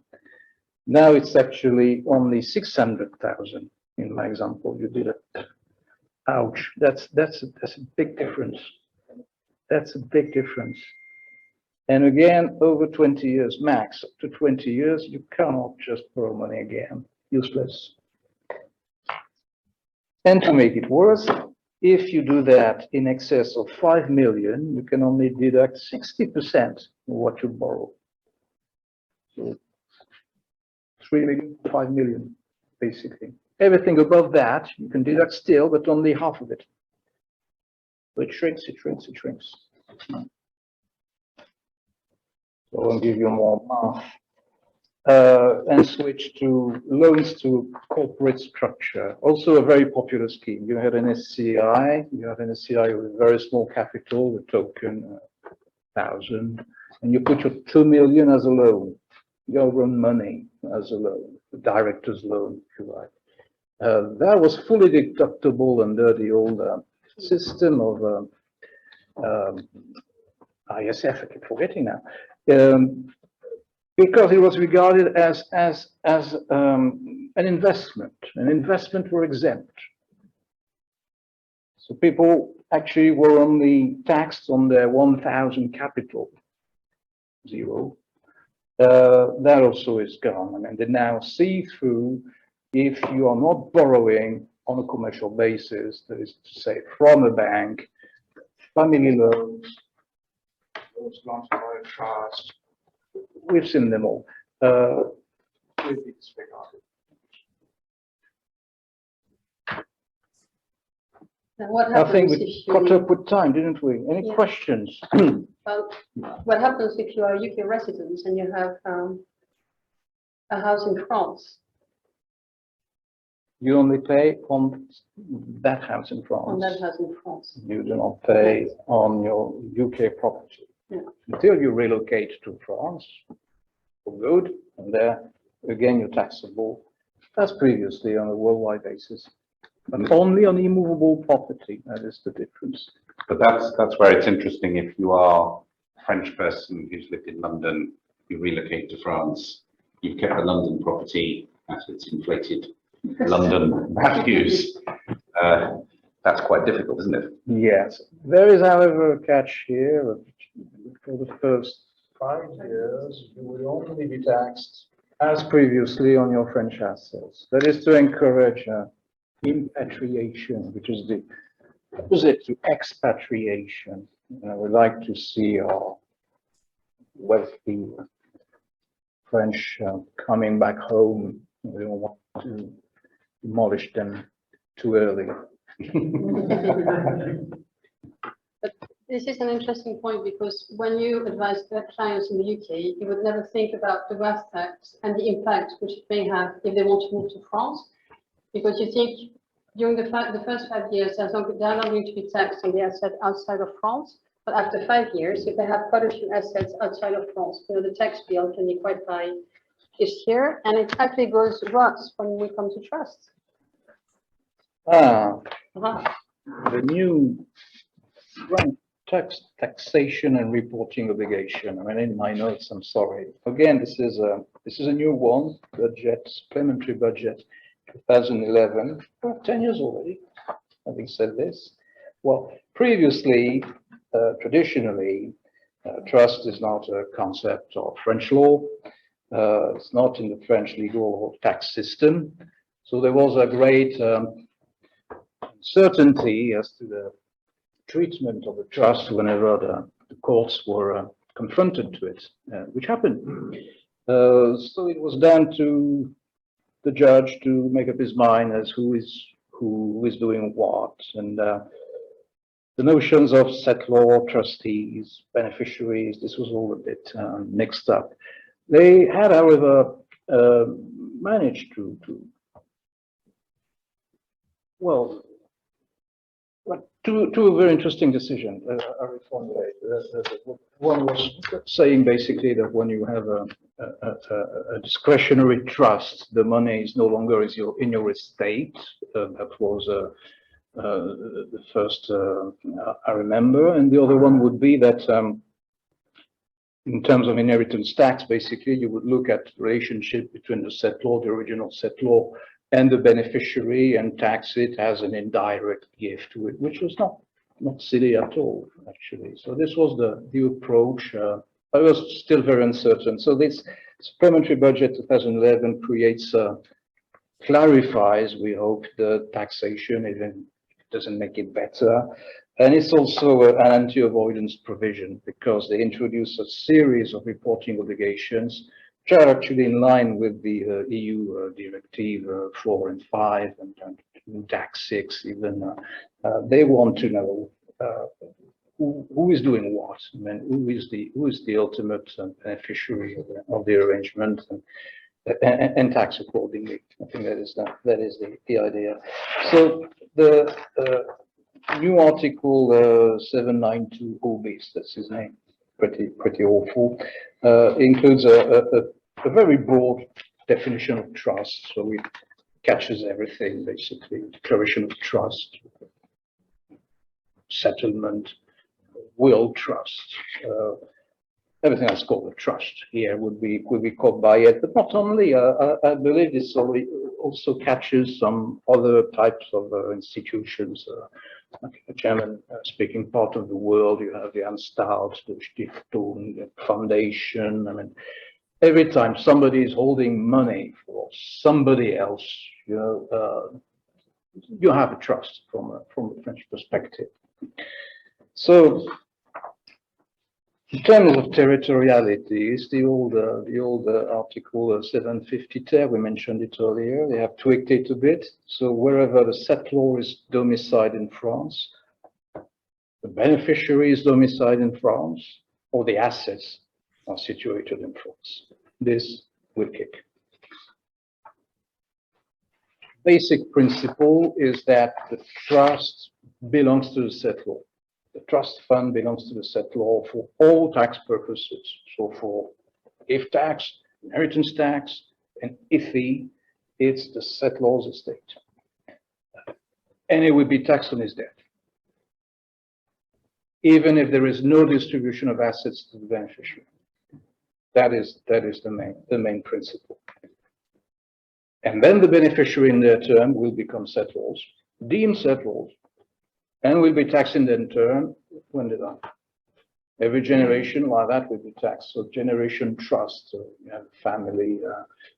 Now it's actually only 600,000 in my example you did it. Ouch, that's a big difference. That's a big difference. And again, over 20 years max, up to 20 years, you cannot just borrow money again, useless. And to make it worse, if you do that in excess of 5 million, you can only deduct 60% of what you borrow. So 3 million, 5 million, basically. Everything above that, you can deduct still, but only half of it. So it shrinks, it shrinks, it shrinks. So I'll give you more math. And switch to loans to corporate structure. Also a very popular scheme. You had an SCI, you have an SCI with very small capital, the token 1,000, and you put your 2 million as a loan, your own money as a loan, the director's loan, if you like. That was fully deductible under the old system of ISF, I keep forgetting now, because it was regarded as an investment. An investment were exempt. So people actually were only taxed on their 1,000 capital, 0. That also is gone. I mean, they now see through if you are not borrowing on a commercial basis, that is to say, from a bank, family loans, loans granted by a trust, we've seen them all. Will be disregarded. And what I think happens we if caught you, up with time, didn't we? Any Yeah. questions? well, what happens if you are UK residents and you have a house in France, You only pay on that house in France. on that house in France. You do not pay on your UK property. Yeah. Until you relocate to France for good, and there again you're taxable as previously on a worldwide basis. But only on immovable property, that is the difference. But that's where it's interesting. If you are a French person who's lived in London, you relocate to France, you've kept the London property at its inflated London values. That's quite difficult, isn't it? Yes, there is, however, a catch here. For the first 5 years, you will only be taxed as previously on your French assets. That is to encourage repatriation, which is the opposite to expatriation. I would like to see our wealthy French coming back home. We don't want to demolish them too early. But this is an interesting point, because when you advise clients in the UK, you would never think about the wealth tax and the impact which it may have if they want to move to France, because you think during the first 5 years, they are not going to be taxed on the asset outside of France, but after 5 years, if they have quite a few assets outside of France, the tax bill can be quite high this year, and it actually goes worse when we come to trust. The new taxation and reporting obligation. I mean, in my notes, I'm sorry. Again, this is a new one, supplementary budget 2011, 10 years already, having said this. Well, previously, traditionally, trust is not a concept of French law. It's not in the French legal or tax system. So there was a great uncertainty as to the treatment of the trust whenever the courts were confronted to it, which happened. So it was down to the judge to make up his mind as who is doing what, and the notions of settlor, trustees, beneficiaries, this was all a bit mixed up. They had, however, managed to a very interesting decision. I reformulate. One was saying basically that when you have a discretionary trust, the money is no longer in your estate. That was the first I remember, and the other one would be that in terms of inheritance tax, basically you would look at the relationship between the settlor, the original settlor, and the beneficiary, and tax it as an indirect gift to it, which was not silly at all, actually. So this was the approach. I was still very uncertain. So this supplementary budget 2011 clarifies, we hope, the taxation, even doesn't make it better. And it's also an anti-avoidance provision, because they introduce a series of reporting obligations which are actually in line with the EU Directive 4 and 5 and DAC 6 even. They want to know who is doing what, I mean, who is the ultimate beneficiary of the arrangement, and tax accordingly. I think that is the idea. So the new article 792 obis, that's his name, pretty awful, includes a very broad definition of trust. So it catches everything, basically: declaration of trust, settlement, will trust, everything that's called a trust here would be caught by it. But not only, I believe this also catches some other types of institutions. Like the German-speaking part of the world, you have the Anstalt, the Stiftung, the Foundation. I mean, every time somebody is holding money for somebody else, you have a trust from a French perspective. So, in terms of territoriality, it's the old article 750 we mentioned it earlier. They have tweaked it a bit. So wherever the settlor is domiciled in France, the beneficiary is domiciled in France, or the assets are situated in France, this will kick. basic principle is that the trust belongs to the settlor. The trust fund belongs to the settlor for all tax purposes. So for gift tax, inheritance tax, and IFI, it's the settlor's estate. And it will be taxed on his death, even if there is no distribution of assets to the beneficiary. That is the main principle. And then the beneficiary in their turn will become settlors, deemed settlors, and will be taxed in their turn when they die. Every generation like that will be taxed. So generation trust, so you have a family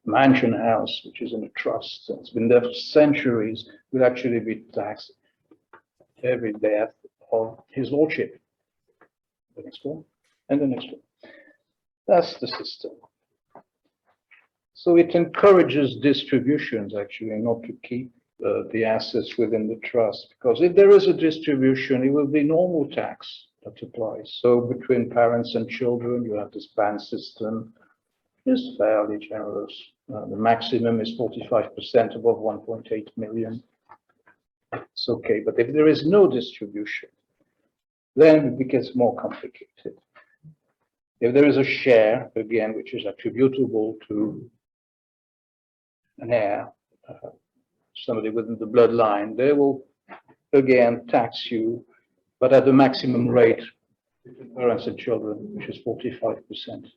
mansion house, which is in a trust, it's been there for centuries, will actually be taxed every death of his lordship. The next one, and the next one. That's the system. So it encourages distributions, actually, not to keep the assets within the trust, because if there is a distribution, it will be normal tax that applies. So between parents and children, you have this band system, is fairly generous. The maximum is 45% above 1.8 million. It's okay, but if there is no distribution, then it becomes more complicated. If there is a share, again, which is attributable to an heir, somebody within the bloodline, they will again tax you, but at the maximum rate between parents and children, which is 45%. And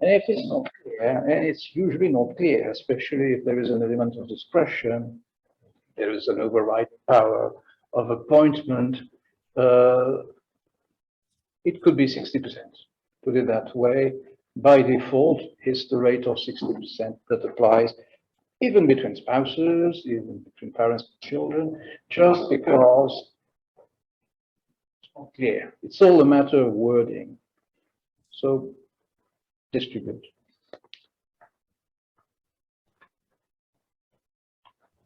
if it's not clear, and it's usually not clear, especially if there is an element of discretion, there is an override power of appointment, it could be 60%. Put it that way. By default, it's the rate of 60% that applies, even between spouses, even between parents and children, just because it's not clear. It's all a matter of wording. So distribute.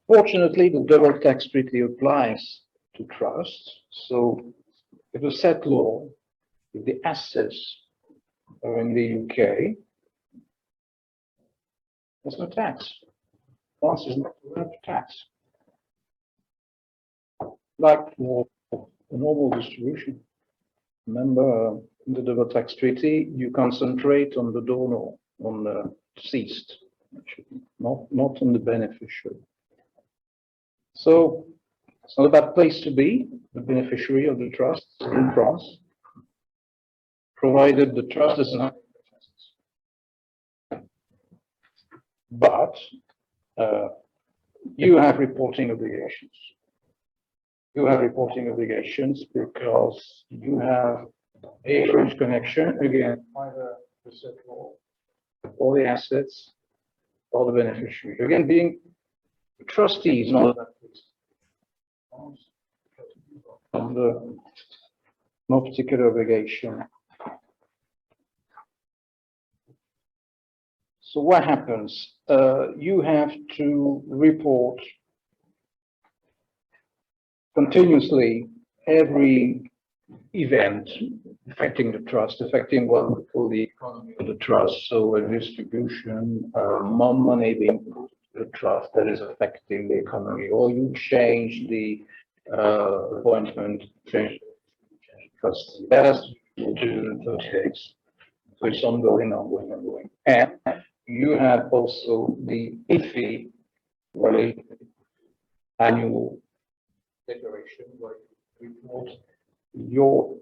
Fortunately, the double tax treaty applies to trusts. So if a settlor, if the assets are in the UK, there's no tax. France is not allowed to tax. Like for the normal distribution. Remember, in the double tax treaty, you concentrate on the donor, on the deceased, not on the beneficiary. So it's not a bad place to be, the beneficiary of the trust in France, provided the trust does not. But you have reporting obligations. You have reporting obligations because you have a French connection, again, either the settlor or the assets or the beneficiary. Again, being a trustee is not that under no particular obligation. So what happens? You have to report continuously every event affecting the trust, affecting what we call the economy of the trust. So a distribution, more money being put to the trust that is affecting the economy, or you change the appointment, change the trust. That has to do in 30 days. So it's ongoing. And you have also the IFI related annual declaration where you report your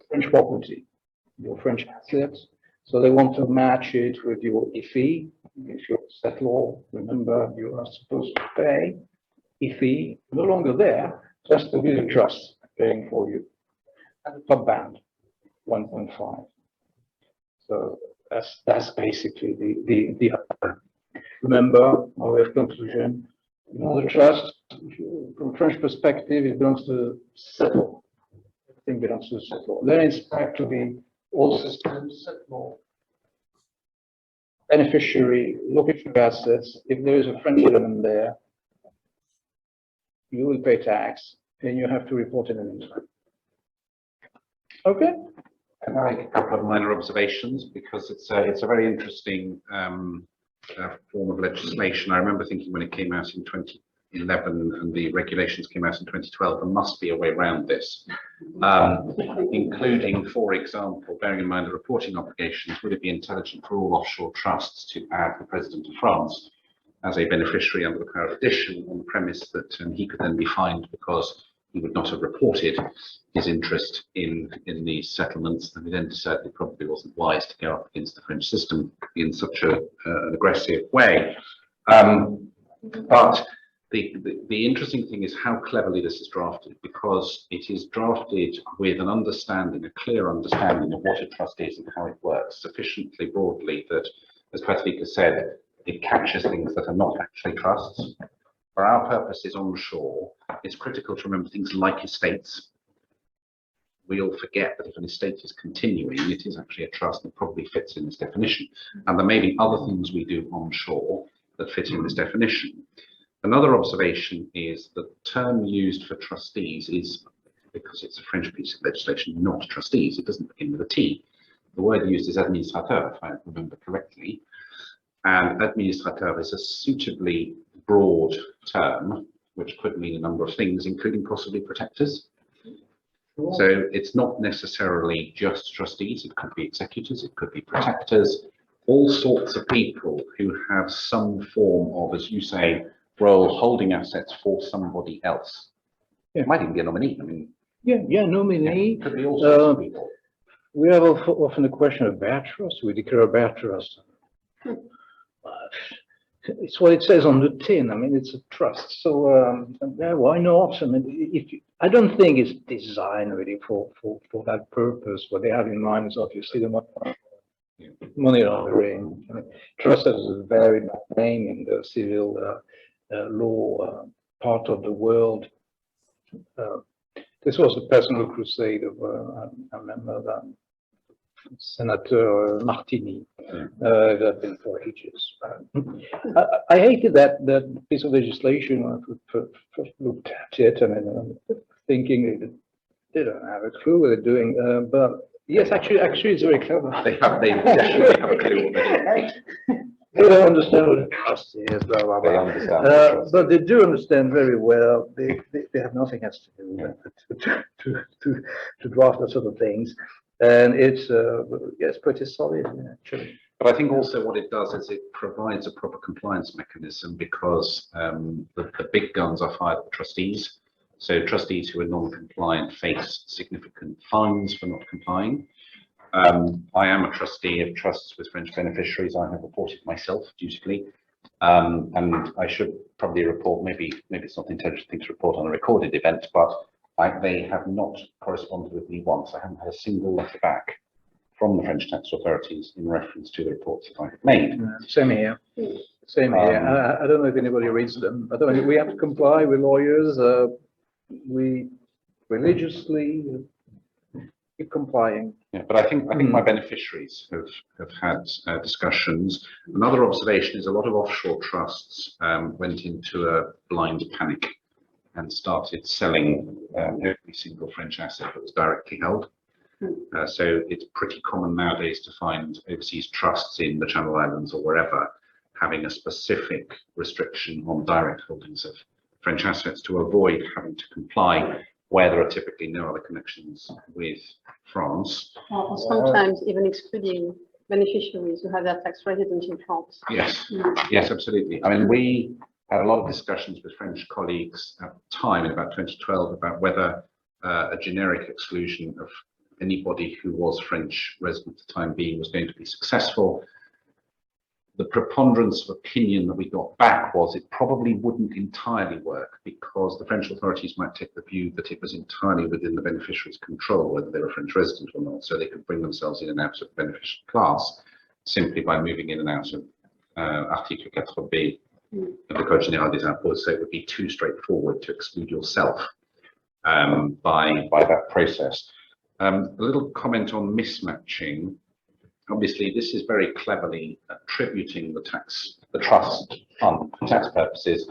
French property, your French assets. So they want to match it with your IFI. If you're a settlor, remember you are supposed to pay IFI, no longer there, just to be the trust paying for you. And the top band, 1.5. So that's basically the remember our conclusion. You know, the trust, from French perspective, it belongs to the settlor. Everything belongs to the settlor. Then it's back to the old system, settlor, beneficiary, location of assets. If there is a French element there, you will pay tax, and you have to report it in time. Okay. Can I make a couple of minor observations, because it's a very interesting form of legislation. I remember thinking when it came out in 2011 and the regulations came out in 2012, there must be a way around this, including, for example, bearing in mind the reporting obligations. Would it be intelligent for all offshore trusts to add the President of France as a beneficiary under the power of addition, on the premise that he could then be fined because he would not have reported his interest in these settlements, and he then decided it probably wasn't wise to go up against the French system in such an aggressive way. But the interesting thing is how cleverly this is drafted, because it is drafted with an understanding, a clear understanding of what a trust is and how it works, sufficiently broadly that, as Patrick said, it captures things that are not actually trusts. For our purposes onshore, it's critical to remember things like estates. We all forget that if an estate is continuing, it is actually a trust that probably fits in this definition. And there may be other things we do onshore that fit in this definition. Another observation is that the term used for trustees is, because it's a French piece of legislation, not trustees. It doesn't begin with a T. The word used is administrateur, if I remember correctly. And administrateur is a suitably broad term, which could mean a number of things, including possibly protectors. So it's not necessarily just trustees. It could be executors, it could be protectors, all sorts of people who have some form of, as you say, role holding assets for somebody else. Yeah. It might even be a nominee. I mean, Yeah, nominee. it could be all sorts of people. We have often a question of bear trust. We declare a bear trust. It's what it says on the tin. I mean, it's a trust. So yeah, why not? I mean, I don't think it's designed really for that purpose. What they have in mind is obviously the money laundering. I mean, trust has a very bad name in the civil law part of the world. This was a personal crusade of, I remember that Senator Martini, that had been for ages. I hated that piece of legislation when I first looked at it. I mean, thinking they don't have a clue what they're doing. But yes, actually, it's very clever. They definitely have a clue what they're doing. They don't understand what a trust is, blah, blah, They blah. understand what a trust But they do understand very well. They have nothing else to do to draft that sort of things. And it's yes, pretty solid, actually. But I think also what it does is it provides a proper compliance mechanism, because the big guns are fired at trustees. So trustees who are non-compliant face significant fines for not complying. I am a trustee of trusts with French beneficiaries. I have reported myself dutifully, and I should probably report. Maybe it's not the intelligent thing to report on a recorded event, but they have not corresponded with me once. I haven't had a single letter back from the French tax authorities in reference to the reports that I have made. Same here. Same here. I don't know if anybody reads them. I don't know. We have to comply with lawyers. We religiously keep complying. Yeah, but I think my beneficiaries have had discussions. Another observation is a lot of offshore trusts went into a blind panic and started selling every single French asset that was directly held. So it's pretty common nowadays to find overseas trusts in the Channel Islands or wherever having a specific restriction on direct holdings of French assets to avoid having to comply where there are typically no other connections with France. Or sometimes even excluding beneficiaries who have their tax residence in France. Yes, yes, absolutely. I mean, we had a lot of discussions with French colleagues at the time in about 2012 about whether a generic exclusion of anybody who was French resident at the time being was going to be successful. The preponderance of opinion that we got back was it probably wouldn't entirely work, because the French authorities might take the view that it was entirely within the beneficiary's control whether they were French resident or not, so they could bring themselves in and out of the beneficial class simply by moving in and out of Article 4B of the Code Général des Impôts. So it would be too straightforward to exclude yourself by that process. A little comment on mismatching. Obviously, this is very cleverly attributing the trust fund for tax purposes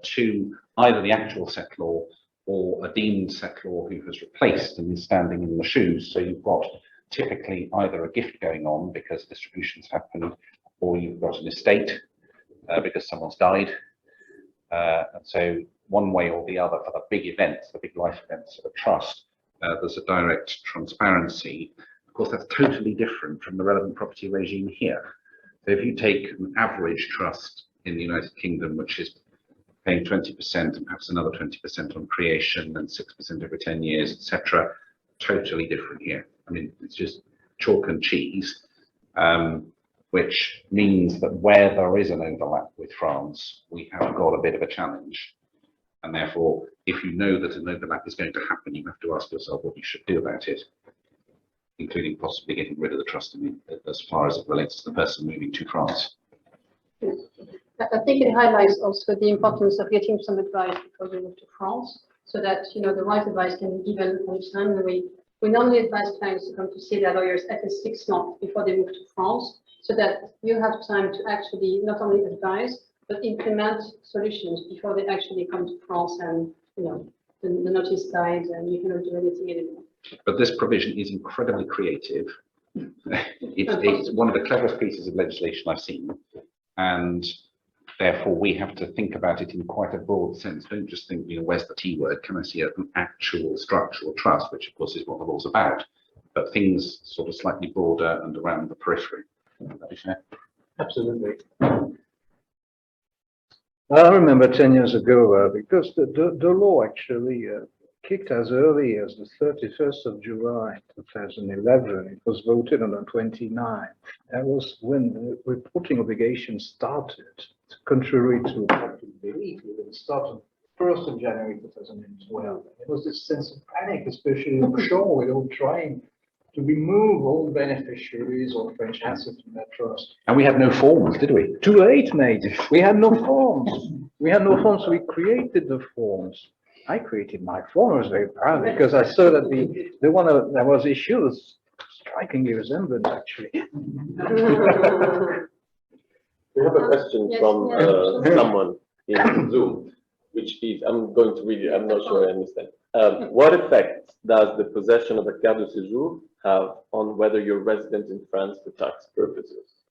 to either the actual settlor or a deemed settlor who has replaced and is standing in the shoes. So you've got typically either a gift going on because distributions happened, or you've got an estate because someone's died. And so one way or the other for the big events, the big life events of a trust, there's a direct transparency. Of course, that's totally different from the relevant property regime here. So if you take an average trust in the United Kingdom, which is paying 20% and perhaps another 20% on creation and 6% every 10 years, etc., totally different here. I mean, it's just chalk and cheese, which means that where there is an overlap with France, we have got a bit of a challenge. And therefore, if you know that an overlap is going to happen, you have to ask yourself what you should do about it, including possibly getting rid of the trust as far as it relates to the person moving to France. I think it highlights also the importance of getting some advice before you move to France, so that the right advice can be given on time. We normally advise clients to come to see their lawyers at least 6 months before they move to France, so that you have time to actually not only advise but implement solutions before they actually come to France and the notice dies and you cannot do anything anymore. But this provision is incredibly creative. It's one of the cleverest pieces of legislation I've seen, and therefore we have to think about it in quite a broad sense. Don't just think, where's the T word? Can I see an actual structural trust, which of course is what the law's about, but things sort of slightly broader and around the periphery. Absolutely. I remember 10 years ago, because the law actually kicked as early as the 31st of July 2011. It was voted on the 29th. That was when the reporting obligation started, contrary to what we believe. It started 1st of January 2012. There was this sense of panic, especially offshore, trying to remove all beneficiaries or French assets from that trust. And we had no forms, did we? Too late, mate. We had no forms. We had no forms, so we created the forms. I created my form. I was very proud because I saw that the one that was issued was strikingly resemblant, actually. We have a question from someone in Zoom, which is, I'm going to read it, I'm not sure I understand. What effect does the possession of a carte de séjour have on whether you're resident in France for tax purposes?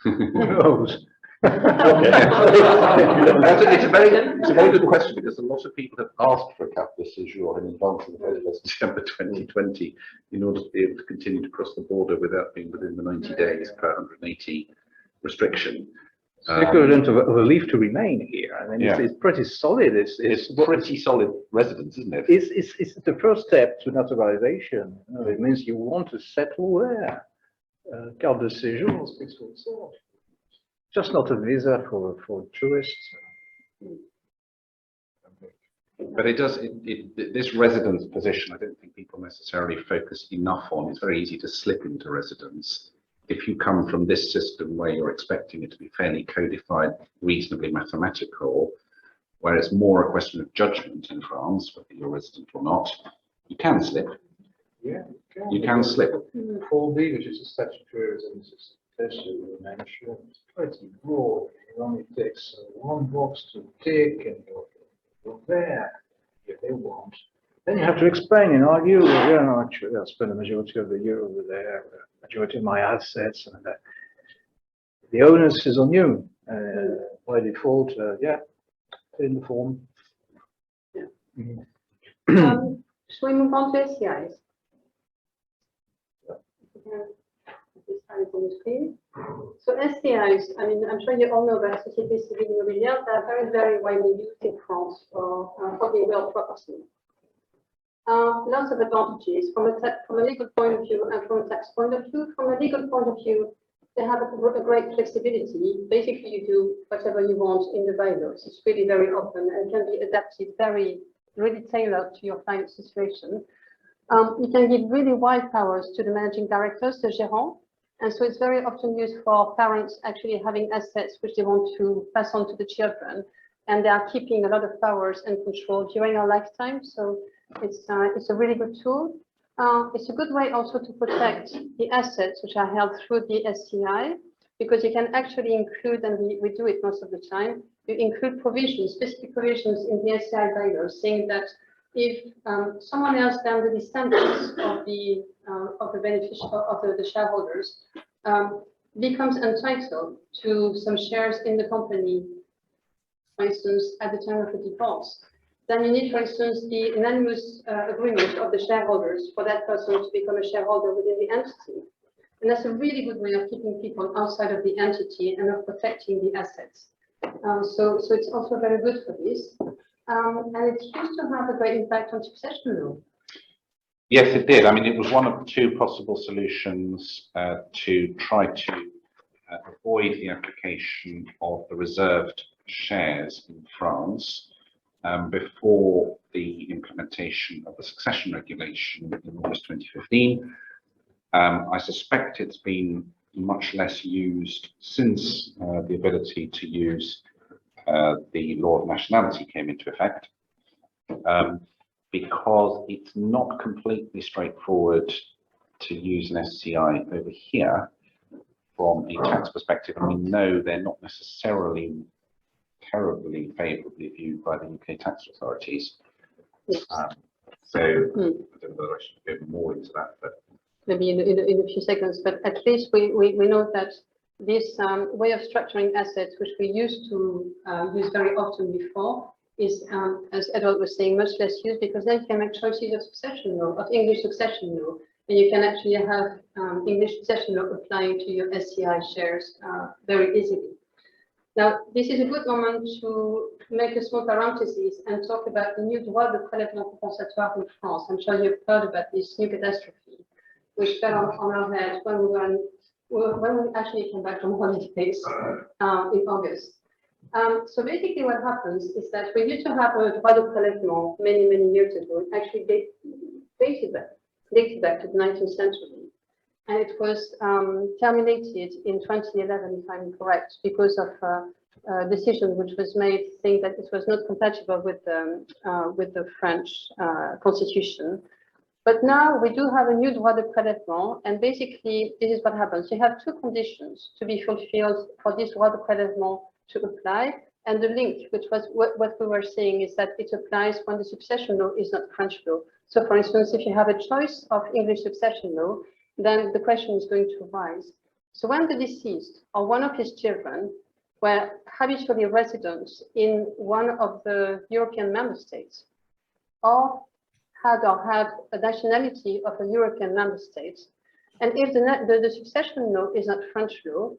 Who knows? It's a very good question, because a lot of people have asked for a carte de séjour in advance of the 31st of December 2020 in order to be able to continue to cross the border without being within the 90 days per 180 restriction. Equivalent of a leave to remain here. I mean, it's pretty solid. It's pretty solid residence, isn't it? It's the first step to naturalization. It means you want to settle there. Carte de séjour speaks for itself. Just not a visa for tourists. But it does, this residence position, I don't think people necessarily focus enough on. It's very easy to slip into residence if you come from this system where you're expecting it to be fairly codified, reasonably mathematical, where it's more a question of judgment in France, whether you're resident or not. You can slip. Yeah, you can slip. 4B, which is a statutory residence, as you mentioned, it's pretty broad. It only takes one box to tick, and you're there if they want. Then you have to explain and argue. Actually, I spend the majority of the year over there, majority of my assets, and the onus is on you. By default, fill in the form. Yeah. Shall we move on to SCIs? So SCIs, I mean, I'm sure you all know about Société Civile Immobilière. They are very, very widely used in France for the real property. Lots of advantages from a legal point of view and from a tax point of view. From a legal point of view, they have a great flexibility. Basically, you do whatever you want in the bylaws. It's really very open and can be adapted really tailored to your client's situation. You can give really wide powers to the managing directors, the gérant. And so it's very often used for parents actually having assets which they want to pass on to the children. And they are keeping a lot of powers and control during our lifetime. So it's a really good tool. It's a good way also to protect the assets which are held through the SCI, because you can actually include, and we do it most of the time, you include provisions, specific provisions in the SCI bylaws, saying that if someone else than the descendants of the beneficial of the shareholders becomes entitled to some shares in the company for instance, at the time of a divorce, then you need, for instance, the unanimous agreement of the shareholders for that person to become a shareholder within the entity. And that's a really good way of keeping people outside of the entity and of protecting the assets. So it's also very good for this. And it used to have a great impact on succession law. Yes, it did. I mean, it was one of two possible solutions to try to avoid the application of the reserved shares in France before the implementation of the succession regulation in August 2015. I suspect it's been much less used since the ability to use the law of nationality came into effect, because it's not completely straightforward to use an SCI over here from a tax perspective. I mean, no, they're not necessarily terribly favourably viewed by the UK tax authorities. Yes. So I don't know whether I should go more into that, but Maybe in a few seconds, but at least we know that this way of structuring assets, which we used to use very often before, is, as Edward was saying, much less used, because then you can make choices of succession law, of English succession law, and you can actually have English succession law applying to your SCI shares very easily. Now, this is a good moment to make a small parenthesis and talk about the new droit de prélèvement compensatoire in France. I'm sure you've heard about this new catastrophe, which fell on our head when we actually came back from holidays in August. So basically what happens is that we used to have a droit de prélèvement many years ago. It actually dated back to the 19th century. And it was terminated in 2011, if I'm correct, because of a decision which was made saying that it was not compatible with the French constitution. But now we do have a new droit de prélèvement, and basically this is what happens. You have two conditions to be fulfilled for this droit de prélèvement to apply, and the link, which was what we were saying, is that it applies when the succession law is not French law. So for instance, if you have a choice of English succession law, then the question is going to arise. So when the deceased or one of his children were habitually residents in one of the European member states, or have a nationality of a European member state, and if the succession law is not French law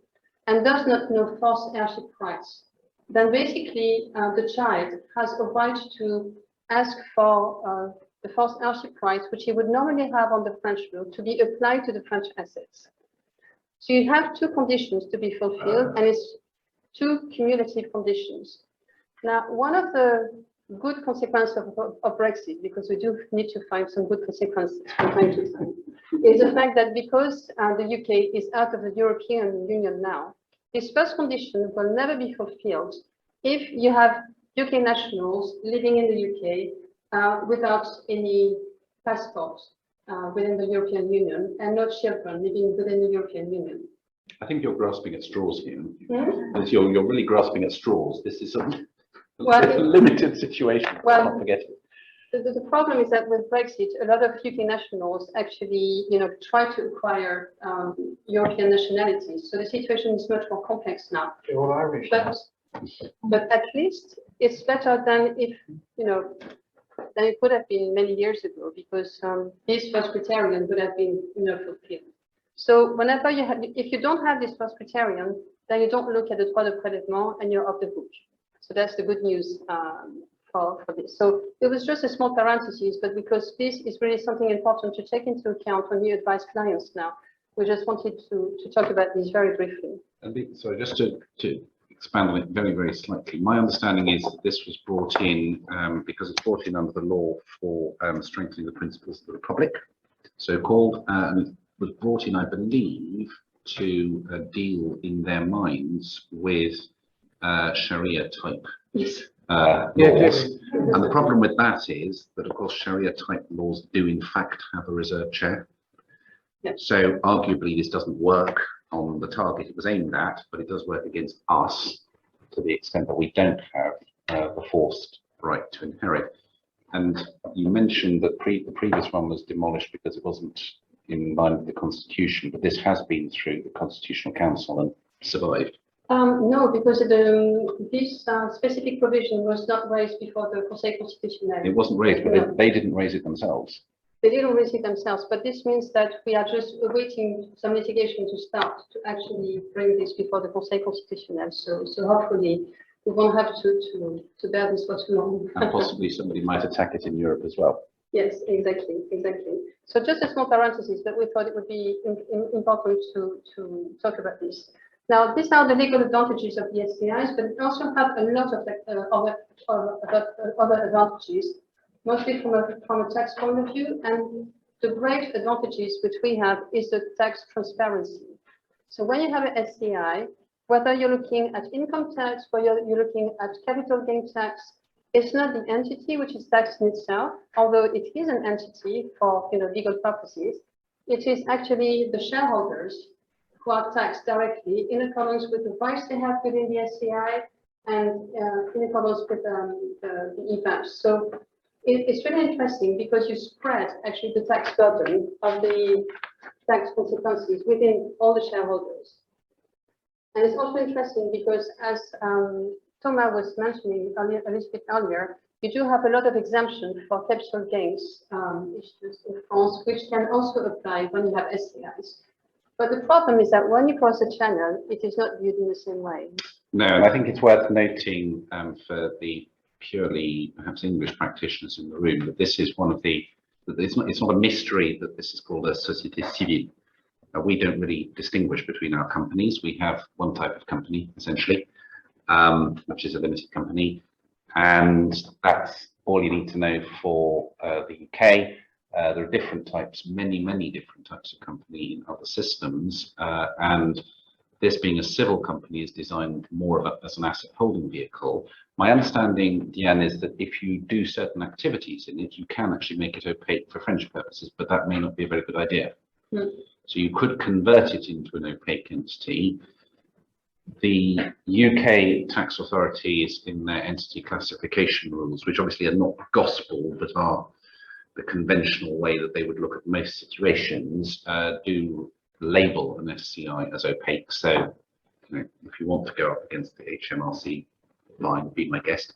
and does not know forced heirship rights, then basically the child has a right to ask for the forced heirship rights, which he would normally have on the French law, to be applied to the French assets. So you have two conditions to be fulfilled, and it's two cumulative conditions. Now, one of the good consequences of Brexit, because we do need to find some good consequences from time to time, is the fact that because the UK is out of the European Union now, this first condition will never be fulfilled if you have UK nationals living in the UK without any passport within the European Union, and no children living within the European Union. I think you're grasping at straws here. You're really grasping at straws. This is a limited situation. Well, not forget it. The problem is that with Brexit, a lot of UK nationals actually, try to acquire European nationalities. So the situation is much more complex now. They're all Irish. But at least it's better than if, than it would have been many years ago, because this first criterion would have been, fulfilled. So whenever you have, if you don't have this first criterion, then you don't look at the droit de prélèvement and you're off the hook. So that's the good news for this. So it was just a small parenthesis, but because this is really something important to take into account when you advise clients now, we just wanted to talk about this very briefly. So just to expand on it very slightly, my understanding is that this was brought in because it's brought in under the law for strengthening the principles of the Republic, so-called, and it was brought in, I believe, to deal in their minds with Sharia type laws. And the problem with that is that, of course, Sharia type laws do in fact have a reserved share. Yep. So arguably this doesn't work on the target it was aimed at, but it does work against us to the extent that we don't have the forced right to inherit. And you mentioned that the previous one was demolished because it wasn't in line with the Constitution, but this has been through the Constitutional Council and survived. No, because this specific provision was not raised before the Conseil Constitutionnel. It wasn't raised, but No. they didn't raise it themselves. They didn't raise it themselves, but this means that we are just awaiting some litigation to start to actually bring this before the Conseil Constitutionnel. So hopefully we won't have to bear this for too long. And possibly somebody might attack it in Europe as well. Yes, exactly. So just a small parenthesis, but we thought it would be important to talk about this. Now, these are the legal advantages of the SCIs, but it also have a lot of other advantages, mostly from a tax point of view. And the great advantages which we have is the tax transparency. So when you have an SCI, whether you're looking at income tax, whether you're looking at capital gain tax, it's not the entity which is taxed in itself, although it is an entity for legal purposes. It is actually the shareholders who are taxed directly in accordance with the rights they have within the SCI and in accordance with the EVAS. So it's really interesting because you spread actually the tax burden of the tax consequences within all the shareholders. And it's also interesting because as Thomas was mentioning a little bit earlier, you do have a lot of exemption for capital gains issues in France, which can also apply when you have SCIs. But the problem is that when you cross a channel, it is not viewed in the same way. No, and I think it's worth noting for the purely perhaps English practitioners in the room that this is one of the, it's not a mystery that this is called a société civile. We don't really distinguish between our companies. We have one type of company essentially, which is a limited company, and that's all you need to know for the UK. There are different types, many different types of company in other systems, and this being a civil company is designed more as an asset holding vehicle. My understanding, Diane, is that if you do certain activities in it, you can actually make it opaque for French purposes, but that may not be a very good idea. So you could convert it into an opaque entity. The UK tax authorities in their entity classification rules, which obviously are not gospel, but are the conventional way that they would look at most situations, do label an SCI as opaque. So if you want to go up against the HMRC line, be my guest.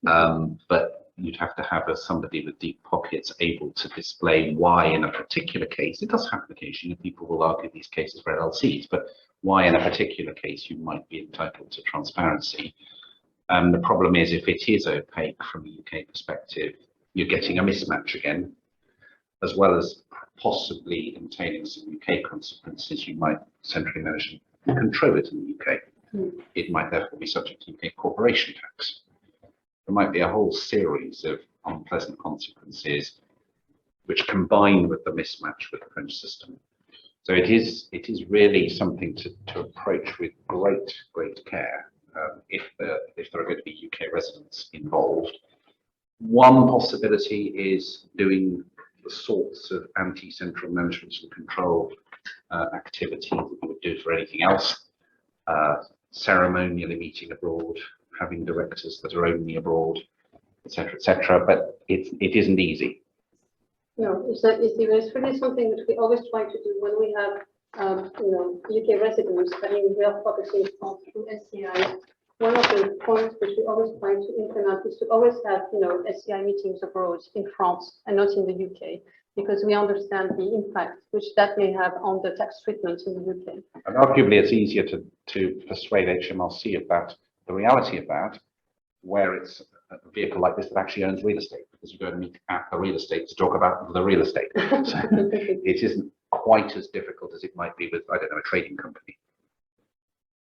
But you'd have to have somebody with deep pockets able to display why in a particular case, it does happen occasionally, people will argue these cases for LLCs, but why in a particular case you might be entitled to transparency. The problem is if it is opaque from a UK perspective, you're getting a mismatch again, as well as possibly entailing some UK consequences. You might centrally manage and control it in the UK. It might therefore be subject to UK corporation tax. There might be a whole series of unpleasant consequences which combine with the mismatch with the French system. So it is really something to approach with great care if there are going to be UK residents involved. One possibility is doing the sorts of anti-central management and control activities that you would do for anything else, ceremonially meeting abroad, having directors that are only abroad, etc., but it isn't easy. No, it's really something that we always try to do when we have UK residents having real property through SCI. One of the points which we always try to implement is to always have SCI meetings abroad in France and not in the UK, because we understand the impact which that may have on the tax treatment in the UK. And arguably it's easier to persuade HMRC about the reality of that, where it's a vehicle like this that actually owns real estate, because you go and meet at the real estate to talk about the real estate. So it isn't quite as difficult as it might be with, I don't know, a trading company.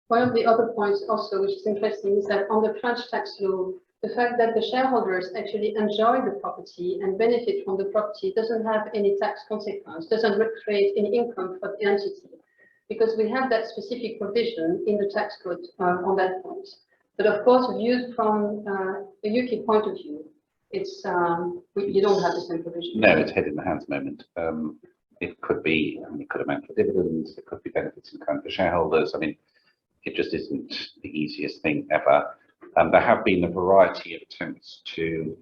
One of the other points also, which is interesting, is that on the French tax law, the fact that the shareholders actually enjoy the property and benefit from the property doesn't have any tax consequence, doesn't create any income for the entity, because we have that specific provision in the tax code on that point. But of course, viewed from a UK point of view, it's you don't have the same provision. No, it's head in the hands moment. It could be, it could amount for dividends, it could be benefits in kind for shareholders. I mean, it just isn't the easiest thing ever. There have been a variety of attempts to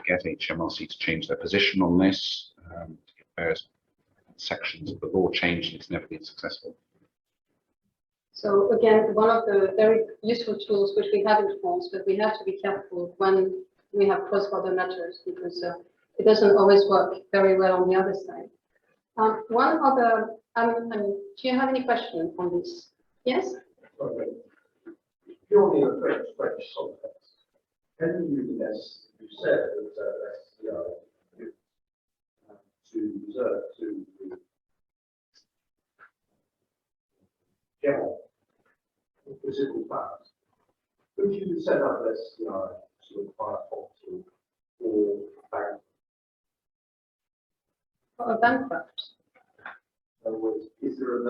get HMRC to change their position on this, to get various sections of the law changed, and it's never been successful. So again, one of the very useful tools which we have in France, but we have to be careful when we have cross-border matters because it doesn't always work very well on the other side. One other, do you have any question on this? Yes? Okay. Purely a French context. Can you use you said that SCI to reserve to the general physical facts? Could you set up SCI to acquire property or bank? For a bankrupt. In other words, is there a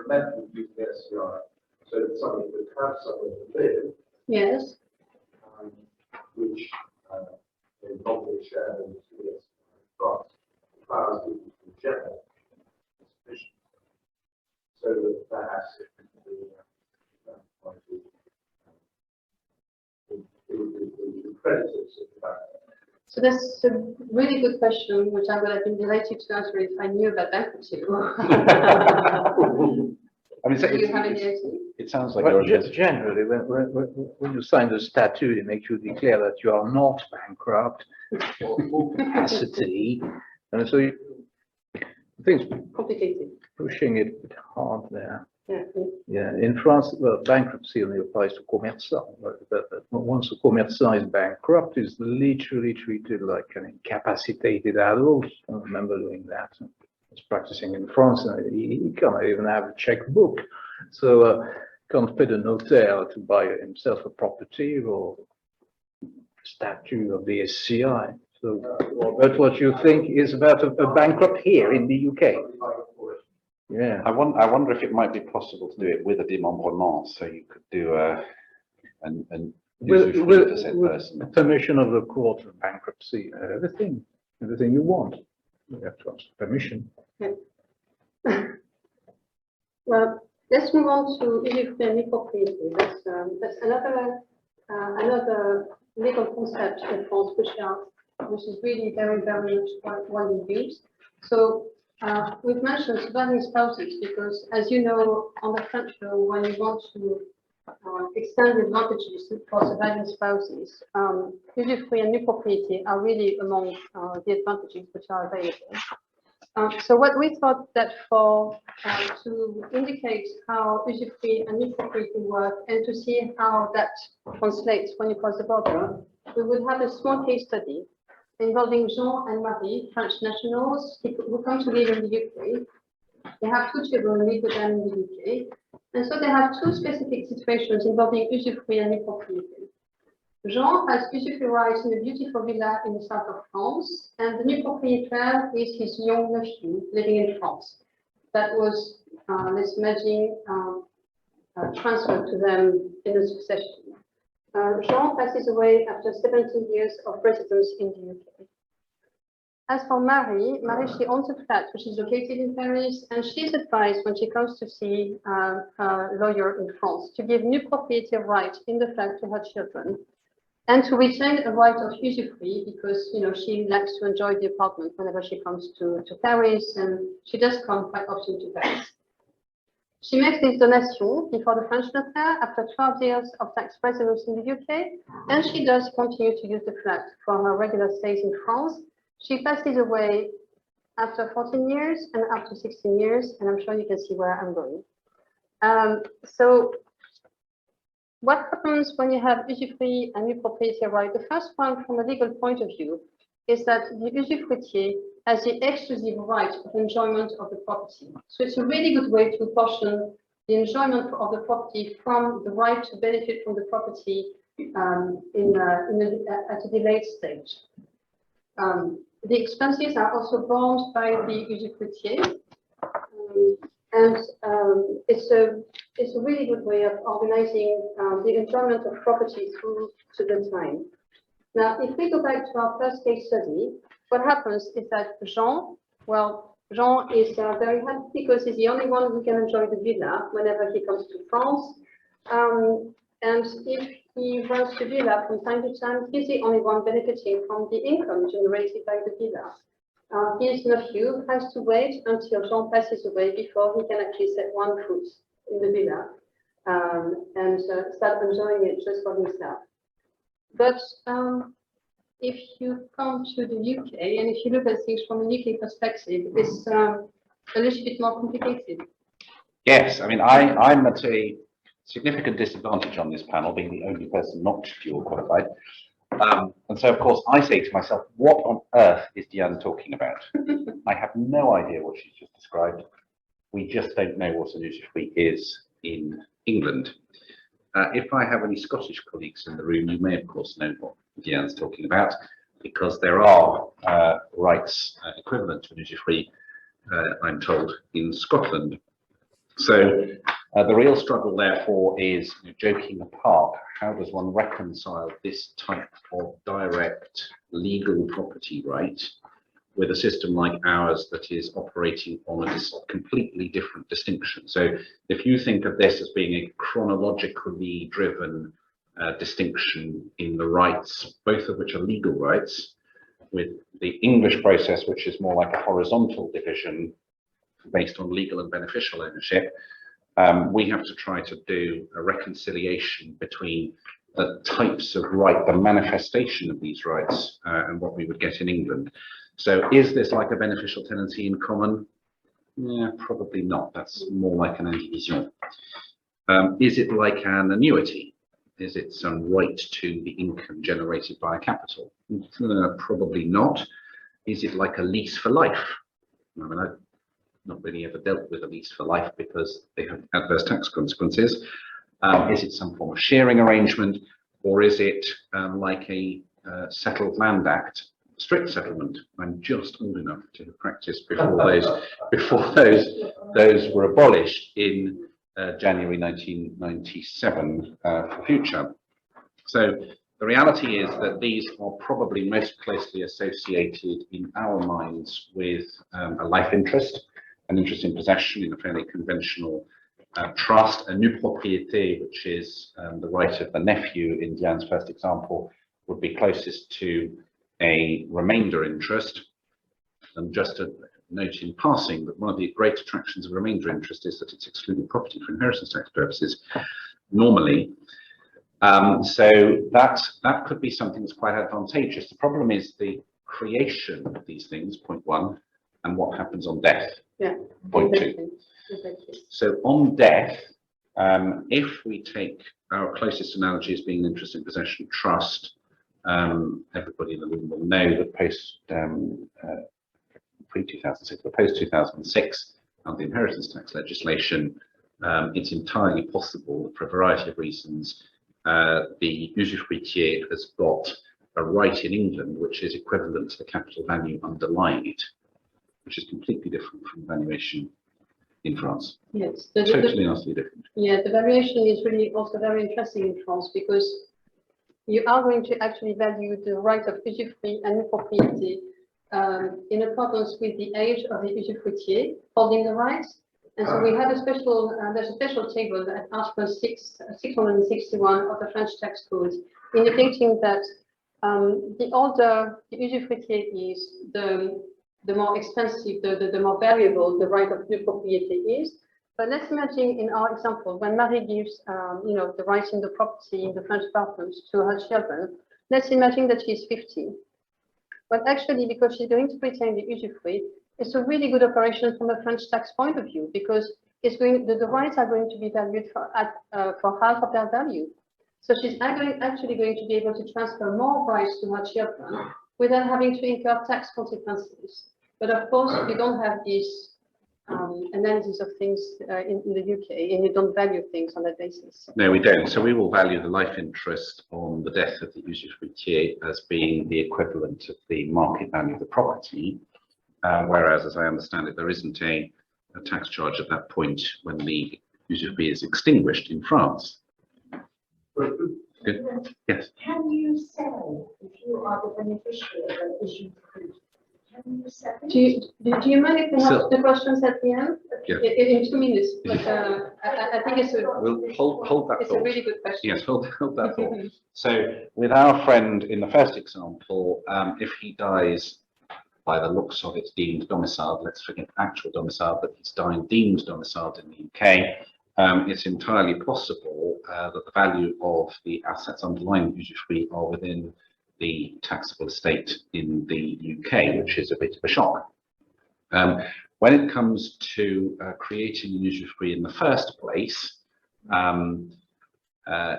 method of using SCI so that somebody could have somewhere to live, Yes. which involving shareholders with but allows people to generate sufficient so that that asset can be the creditors of the bank. So that's a really good question, which I would have been delighted to answer if I knew about bankruptcy law. I mean, Do you have any idea? it sounds like Well, you're generally, when you sign the statute, it makes you declare that you are not bankrupt or full capacity. And so things Complicated. pushing it a bit hard there. Yeah. Yeah, in France, well, bankruptcy only applies to commerçant. But once a commerçant is bankrupt, is literally treated like an incapacitated adult. I remember doing that. I was practicing in France, and he can't even have a checkbook. So can't pay the notaire to buy himself a property or statue of the SCI. So that's what you think is about a bankrupt here in the UK. Yeah. I wonder if it might be possible to do it with a démembrement, so you could do an usufruct for said person. With permission of the court of bankruptcy, everything you want. You have to ask permission. Yeah. Well, let's move on to usufruct propriety. That's another legal concept in France which is really very, very widely used. So we've mentioned surviving spouses because, as you know, on the French law, when you want to extend the advantages for surviving spouses, usufruct and new propriety are really among the advantages which are available. So what we thought that for to indicate how usufruct and new propriety work and to see how that translates when you cross the border, we would have a small case study involving Jean and Marie, French nationals who come to live in the UK. They have 2 children who live with them in the UK. And so they have 2 specific situations involving usufruct and new propriety. Jean has usufruct rights in a beautiful villa in the south of France, and the new propriétaire is his young nephew living in France. That was, let's imagine, transferred to them in a succession. Jean passes away after 17 years of residence in the UK. As for Marie, she owns a flat which is located in Paris, and she is advised when she comes to see a lawyer in France to give new proprietary right in the flat to her children, and to retain a right of usufruct because she likes to enjoy the apartment whenever she comes to Paris, and she does come quite often to Paris. She makes this donation before the French notaire after 12 years of tax residence in the UK, and she does continue to use the flat for her regular stays in France. She passes away after 14 years and after 16 years, and I'm sure you can see where I'm going. So what happens when you have usufruct and new proprietary right? The first one, from a legal point of view, is that the usufructier has the exclusive right of enjoyment of the property. So it's a really good way to portion the enjoyment of the property from the right to benefit from the property at a delayed stage. The expenses are also borne by the usufructier, and it's a really good way of organizing the enjoyment of property through to the time. Now, if we go back to our first case study, what happens is that Jean is very happy because he's the only one who can enjoy the villa whenever he comes to France. And if he rents the villa from time to time, he's the only one benefiting from the income generated by the villa. His nephew has to wait until Jean passes away before he can actually set one foot in the villa. and start enjoying it just for himself. But if you come to the UK and if you look at things from a UK perspective, it's a little bit more complicated. Yes, I mean, I'm at a significant disadvantage on this panel, being the only person not dual qualified. And so, of course, I say to myself, what on earth is Diane talking about? I have no idea what she's just described. We just don't know what an usufruit is in England. If I have any Scottish colleagues in the room, you may, of course, know what Diane's talking about, because there are rights equivalent to an usufruit, I'm told, in Scotland. So the real struggle, therefore, is, joking apart, how does one reconcile this type of direct legal property right with a system like ours that is operating on a completely different distinction? So if you think of this as being a chronologically driven distinction in the rights, both of which are legal rights, with the English process, which is more like a horizontal division based on legal and beneficial ownership, we have to try to do a reconciliation between the types of right, the manifestation of these rights, and what we would get in England. So is this like a beneficial tenancy in common? Yeah, probably not. That's more like an indivision. Is it like an annuity? Is it some right to the income generated by a capital? Probably not. Is it like a lease for life? I mean, I've not really ever dealt with a lease for life because they have adverse tax consequences. Is it some form of sharing arrangement, or is it like a settled land act, strict settlement? I'm just old enough to have practiced before those were abolished in January 1997 for future. So the reality is that these are probably most closely associated in our minds with a life interest, an interest in possession in a fairly conventional trust. A nue propriété, which is the right of the nephew in Diane's first example, would be closest to a remainder interest. And just to note in passing that one of the great attractions of remainder interest is that it's excluded property for inheritance tax purposes normally. So that could be something that's quite advantageous. The problem is the creation of these things, point one, and what happens on death, point two. Exactly. So on death, if we take our closest analogy as being an interest in possession trust, everybody in the room will know that post pre-2006, but post-2006, under the inheritance tax legislation, it's entirely possible for a variety of reasons the usufruitier has got a right in England which is equivalent to the capital value underlying it, which is completely different from valuation in France. Yes, Totally and utterly different. Yeah, the variation is really also very interesting in France because you are going to actually value the right of usufruit and propriety in accordance with the age of the usufruitier holding the rights. And so we have a special, there's a special table at Article 661 of the French tax code, indicating that the older the usufruitier is, the more expensive, the more variable the right of nue propriété is. But let's imagine in our example, when Marie gives, the rights in the property in the French apartment to her children, let's imagine that she's 50. But actually, because she's going to retain the usufruit, it's a really good operation from a French tax point of view, because it's going, the rights are going to be valued for half of their value. So she's actually going to be able to transfer more rights to her children without having to incur tax consequences. But of course, you don't have this analysis of things in the UK, and you don't value things on that basis. No, we don't. So we will value the life interest on the death of the usufruitier as being the equivalent of the market value of the property, whereas, as I understand it, there isn't a tax charge at that point when the usufruit is extinguished in France. Good. Yes. Can you sell if you are the beneficiary of an usufruit? Do you mind if we have the questions at the end? Yeah. In 2 minutes, but I think it's a, We'll hold that it's thought. a really good question. Yes, hold that thought. So with our friend in the first example, if he dies by the looks of it deemed domiciled, let's forget actual domicile, but he's deemed domiciled in the UK, it's entirely possible that the value of the assets underlying usufruit are within the taxable estate in the UK, which is a bit of a shock. When it comes to creating an usufruit in the first place,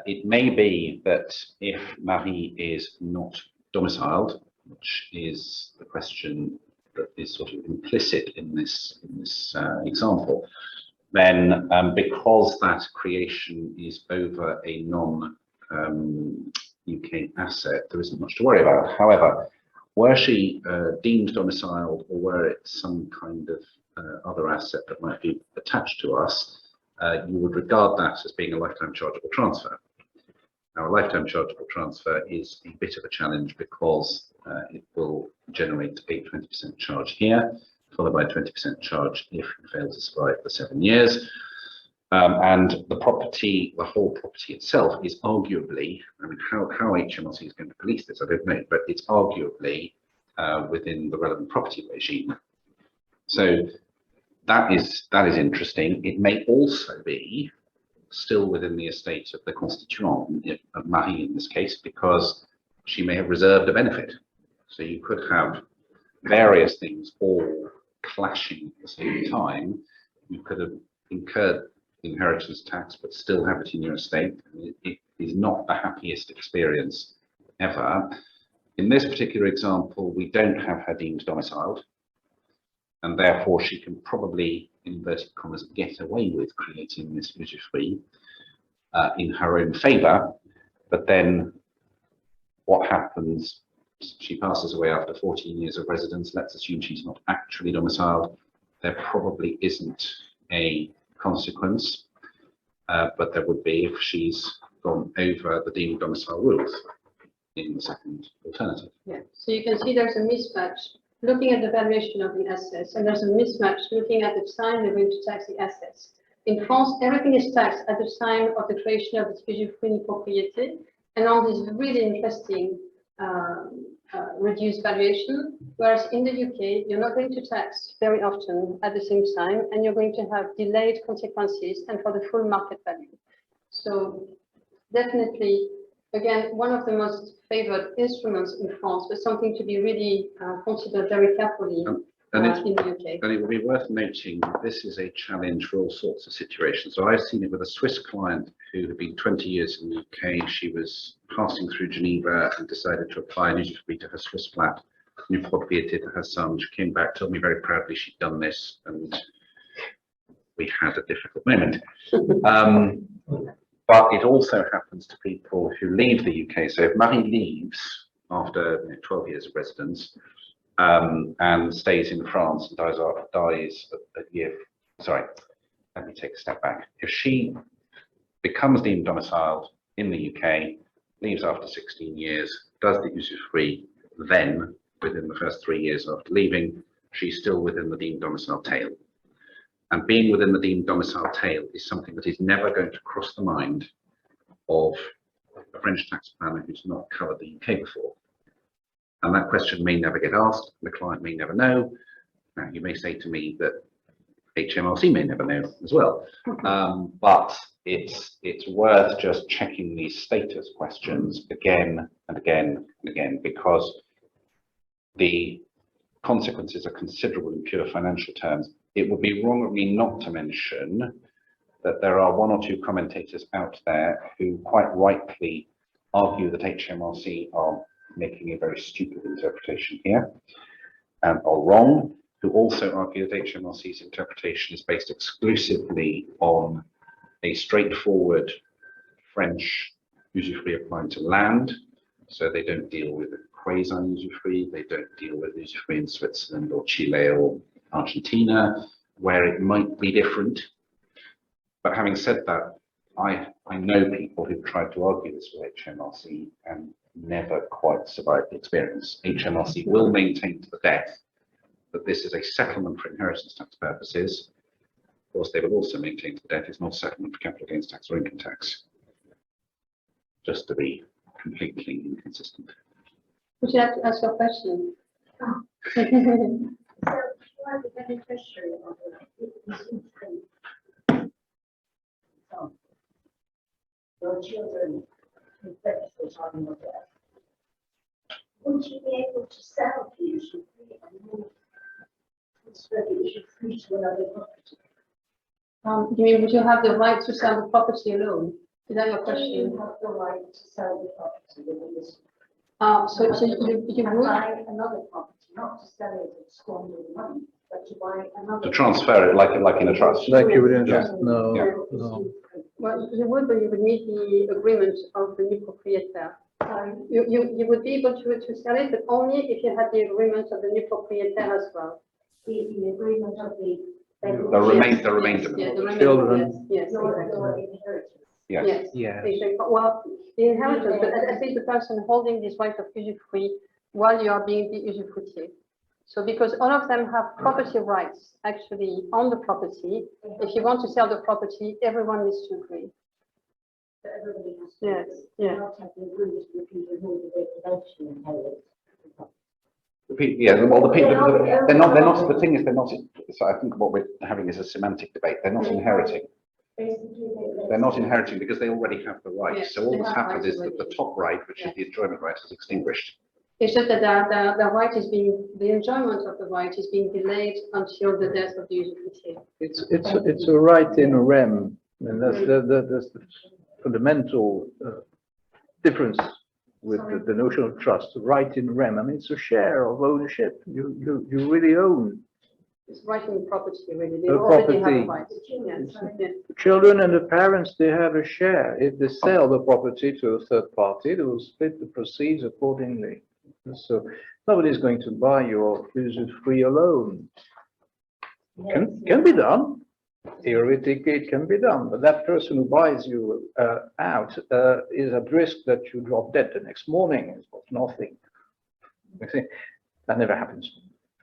it may be that if Marie is not domiciled, which is the question that is sort of implicit in this example, then because that creation is over a non-UK asset, there isn't much to worry about. However, were she deemed domiciled, or were it some kind of other asset that might be attached to us, you would regard that as being a lifetime chargeable transfer. Now, a lifetime chargeable transfer is a bit of a challenge because it will generate a 20% charge here, followed by a 20% charge if you fail to survive for 7 years. And the property, the whole property itself is arguably, I mean, how HMRC is going to police this, I don't know, but it's arguably within the relevant property regime. So that is interesting. It may also be still within the estate of the constituent, of Marie in this case, because she may have reserved a benefit. So you could have various things all clashing at the same time. You could have incurred inheritance tax but still have it in your estate. It is not the happiest experience ever. In this particular example, we don't have her deemed domiciled, and therefore she can probably, in inverted commas, get away with creating this usufruit in her own favour. But then what happens? She passes away after 14 years of residence. Let's assume she's not actually domiciled. There probably isn't a consequence, but there would be if she's gone over the deemed domicile rules in the second alternative. Yeah, so you can see there's a mismatch looking at the valuation of the assets, and there's a mismatch looking at the time they're going to tax the assets. In France, everything is taxed at the time of the creation of the usufruit propriété, and all this really interesting reduced valuation, whereas in the UK, you're not going to tax very often at the same time, and you're going to have delayed consequences and for the full market value. So definitely, again, one of the most favored instruments in France, but something to be really considered very carefully in the UK. And it will be worth noting this is a challenge for all sorts of situations. So I've seen it with a Swiss client who had been 20 years in the UK. She was passing through Geneva and decided to apply an usufruit to her Swiss flat, new propriété to her son. She came back, told me very proudly she'd done this, and we had a difficult moment. But it also happens to people who leave the UK. So if Marie leaves after 12 years of residence and stays in France and dies a year, sorry, let me take a step back. If she becomes deemed domiciled in the UK, leaves after 16 years, does the usufruit, then within the first 3 years after leaving, she's still within the deemed domicile tail. And being within the deemed domicile tail is something that is never going to cross the mind of a French tax planner who's not covered the UK before. And that question may never get asked, the client may never know. Now, you may say to me that HMRC may never know as well. But it's worth just checking these status questions again and again and again, because the consequences are considerable in pure financial terms. It would be wrong of me not to mention that there are one or two commentators out there who quite rightly argue that HMRC are making a very stupid interpretation here and are wrong, who also argue that HMRC's interpretation is based exclusively on a straightforward French usufruit applying to land. So they don't deal with quasi-usufruit, they don't deal with usufruit in Switzerland or Chile or Argentina, where it might be different. But having said that, I know people who've tried to argue this with HMRC and never quite survived the experience. HMRC will maintain to the death that this is a settlement for inheritance tax purposes. Of course, they will also maintain to the death it's not a settlement for capital gains tax or income tax. Just to be completely inconsistent. Would you like to ask your question? So, you are the beneficiary of this instrument. your children with benefit on your death, would you be able to sell the issue free and move the issue free to another property? You mean, would you have the right to sell the property alone? Is that your Do question? you have the right to sell the property within this? So you can would? buy another property, not to sell it and squander the money, but to buy another. To transfer it like in a trust. Like you would in Yeah. just, no, no. Well, you would, but you would need the agreement of the new propriétaire. You would be able to sell it, but only if you had the agreement of the new propriétaire as well. The agreement of the. The remainder. Yeah, the remainder, Children. yes, Your exactly. inheritance. Yes. Yes. Yeah. Exactly. Well, the inheritance, but at least the person holding this right of usufruit while you are being the usufruitier. So because all of them have property rights actually on the property, if you want to sell the property, everyone needs to agree. So everybody has to. Yes, yeah. Not have the agreement with people who they eventually inherit. Yeah, well, the people, they're not, the thing is, they're not, so I think what we're having is a semantic debate. They're not inheriting. Basically, They're not inheriting because they already have the right. Yes, So all they that's have happened rights is that the already. top right, which is the enjoyment right, is extinguished. It's just that the right is being, the enjoyment of the right is being delayed until the death of the usufruitier. It's a right in rem, and that's the fundamental difference with the notion of trust. Right in rem, I mean, it's a share of ownership. You really own It's right in the property, really. They The already have property. a right. Yes, yes. the children and the parents. They have a share. If they sell the property to a third party, they will split the proceeds accordingly. So nobody's going to buy your usufruit alone. Can be done. Theoretically, it can be done, but that person who buys you out is at risk that you drop dead the next morning. It's worth nothing. You see, that never happens.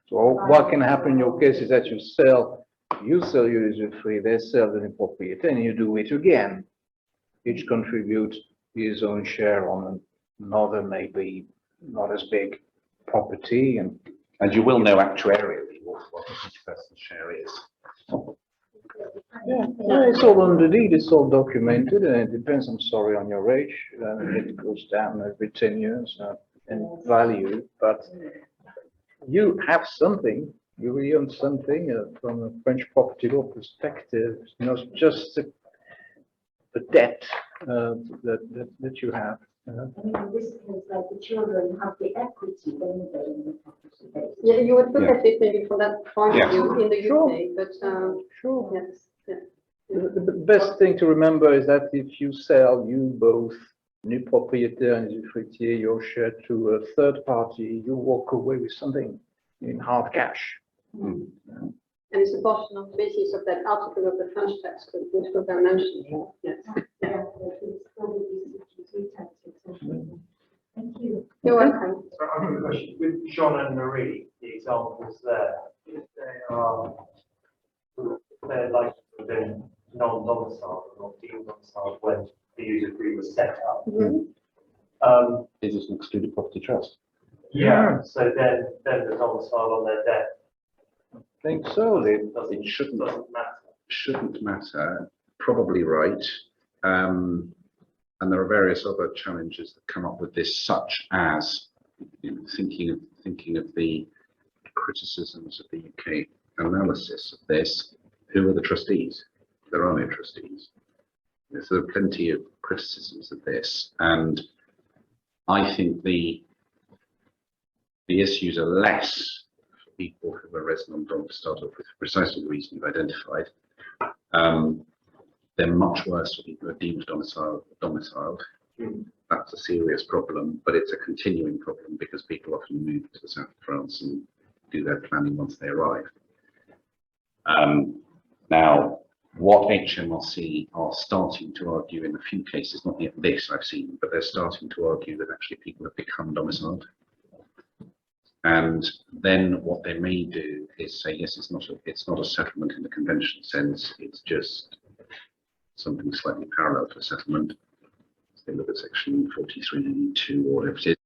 So what can happen in your case is that you sell your usufruit, they sell the property, and you do it again. Each contributes his own share on another, maybe not as big property, and And you will know actuarially what each person's share is. yeah, it's all on the deed, it's all documented, and it depends, I'm sorry, on your age. It goes down every 10 years in value, but you have something, you really own something from a French property law perspective, not just the debt that you have. I mean, in this case, like the children have the equity anyway in the property. Yeah, you would look Yeah. at it maybe from that point Yeah. of view in the Sure. UK, but Sure. yes, yeah. The best thing to remember is that if you sell, you both, new propriétaire and usufruitier, your share to a third party, you walk away with something in hard cash. And it's a portion of the basis of that article of the French tax code, which was mentioned. Yes. Yeah, it's probably the taxation. Thank you. You're welcome. So I have a question with John and Marie, the examples there, if they're likely to have been non-domiciled or not deemed domiciled when the usufruit was set up. Mhm. Is this an excluded property trust? Yeah, so then the domicile on their death I think so. It shouldn't matter. shouldn't matter, probably right. And there are various other challenges that come up with this, such as thinking of the criticisms of the UK analysis of this. Who are the trustees? There are no trustees. There are plenty of criticisms of this, and I think the issues are less for people who are resident to start off with, precisely the reason you've identified. They're much worse for people who are deemed domiciled. That's a serious problem, but it's a continuing problem because people often move to the south of France and do their planning once they arrive. Now, what HMRC are starting to argue in a few cases, not yet this I've seen, but they're starting to argue that actually people have become domiciled. And then what they may do is say, yes, it's not a settlement in the conventional sense, it's just something slightly parallel to a settlement. They look at section 43(2) or whatever it is.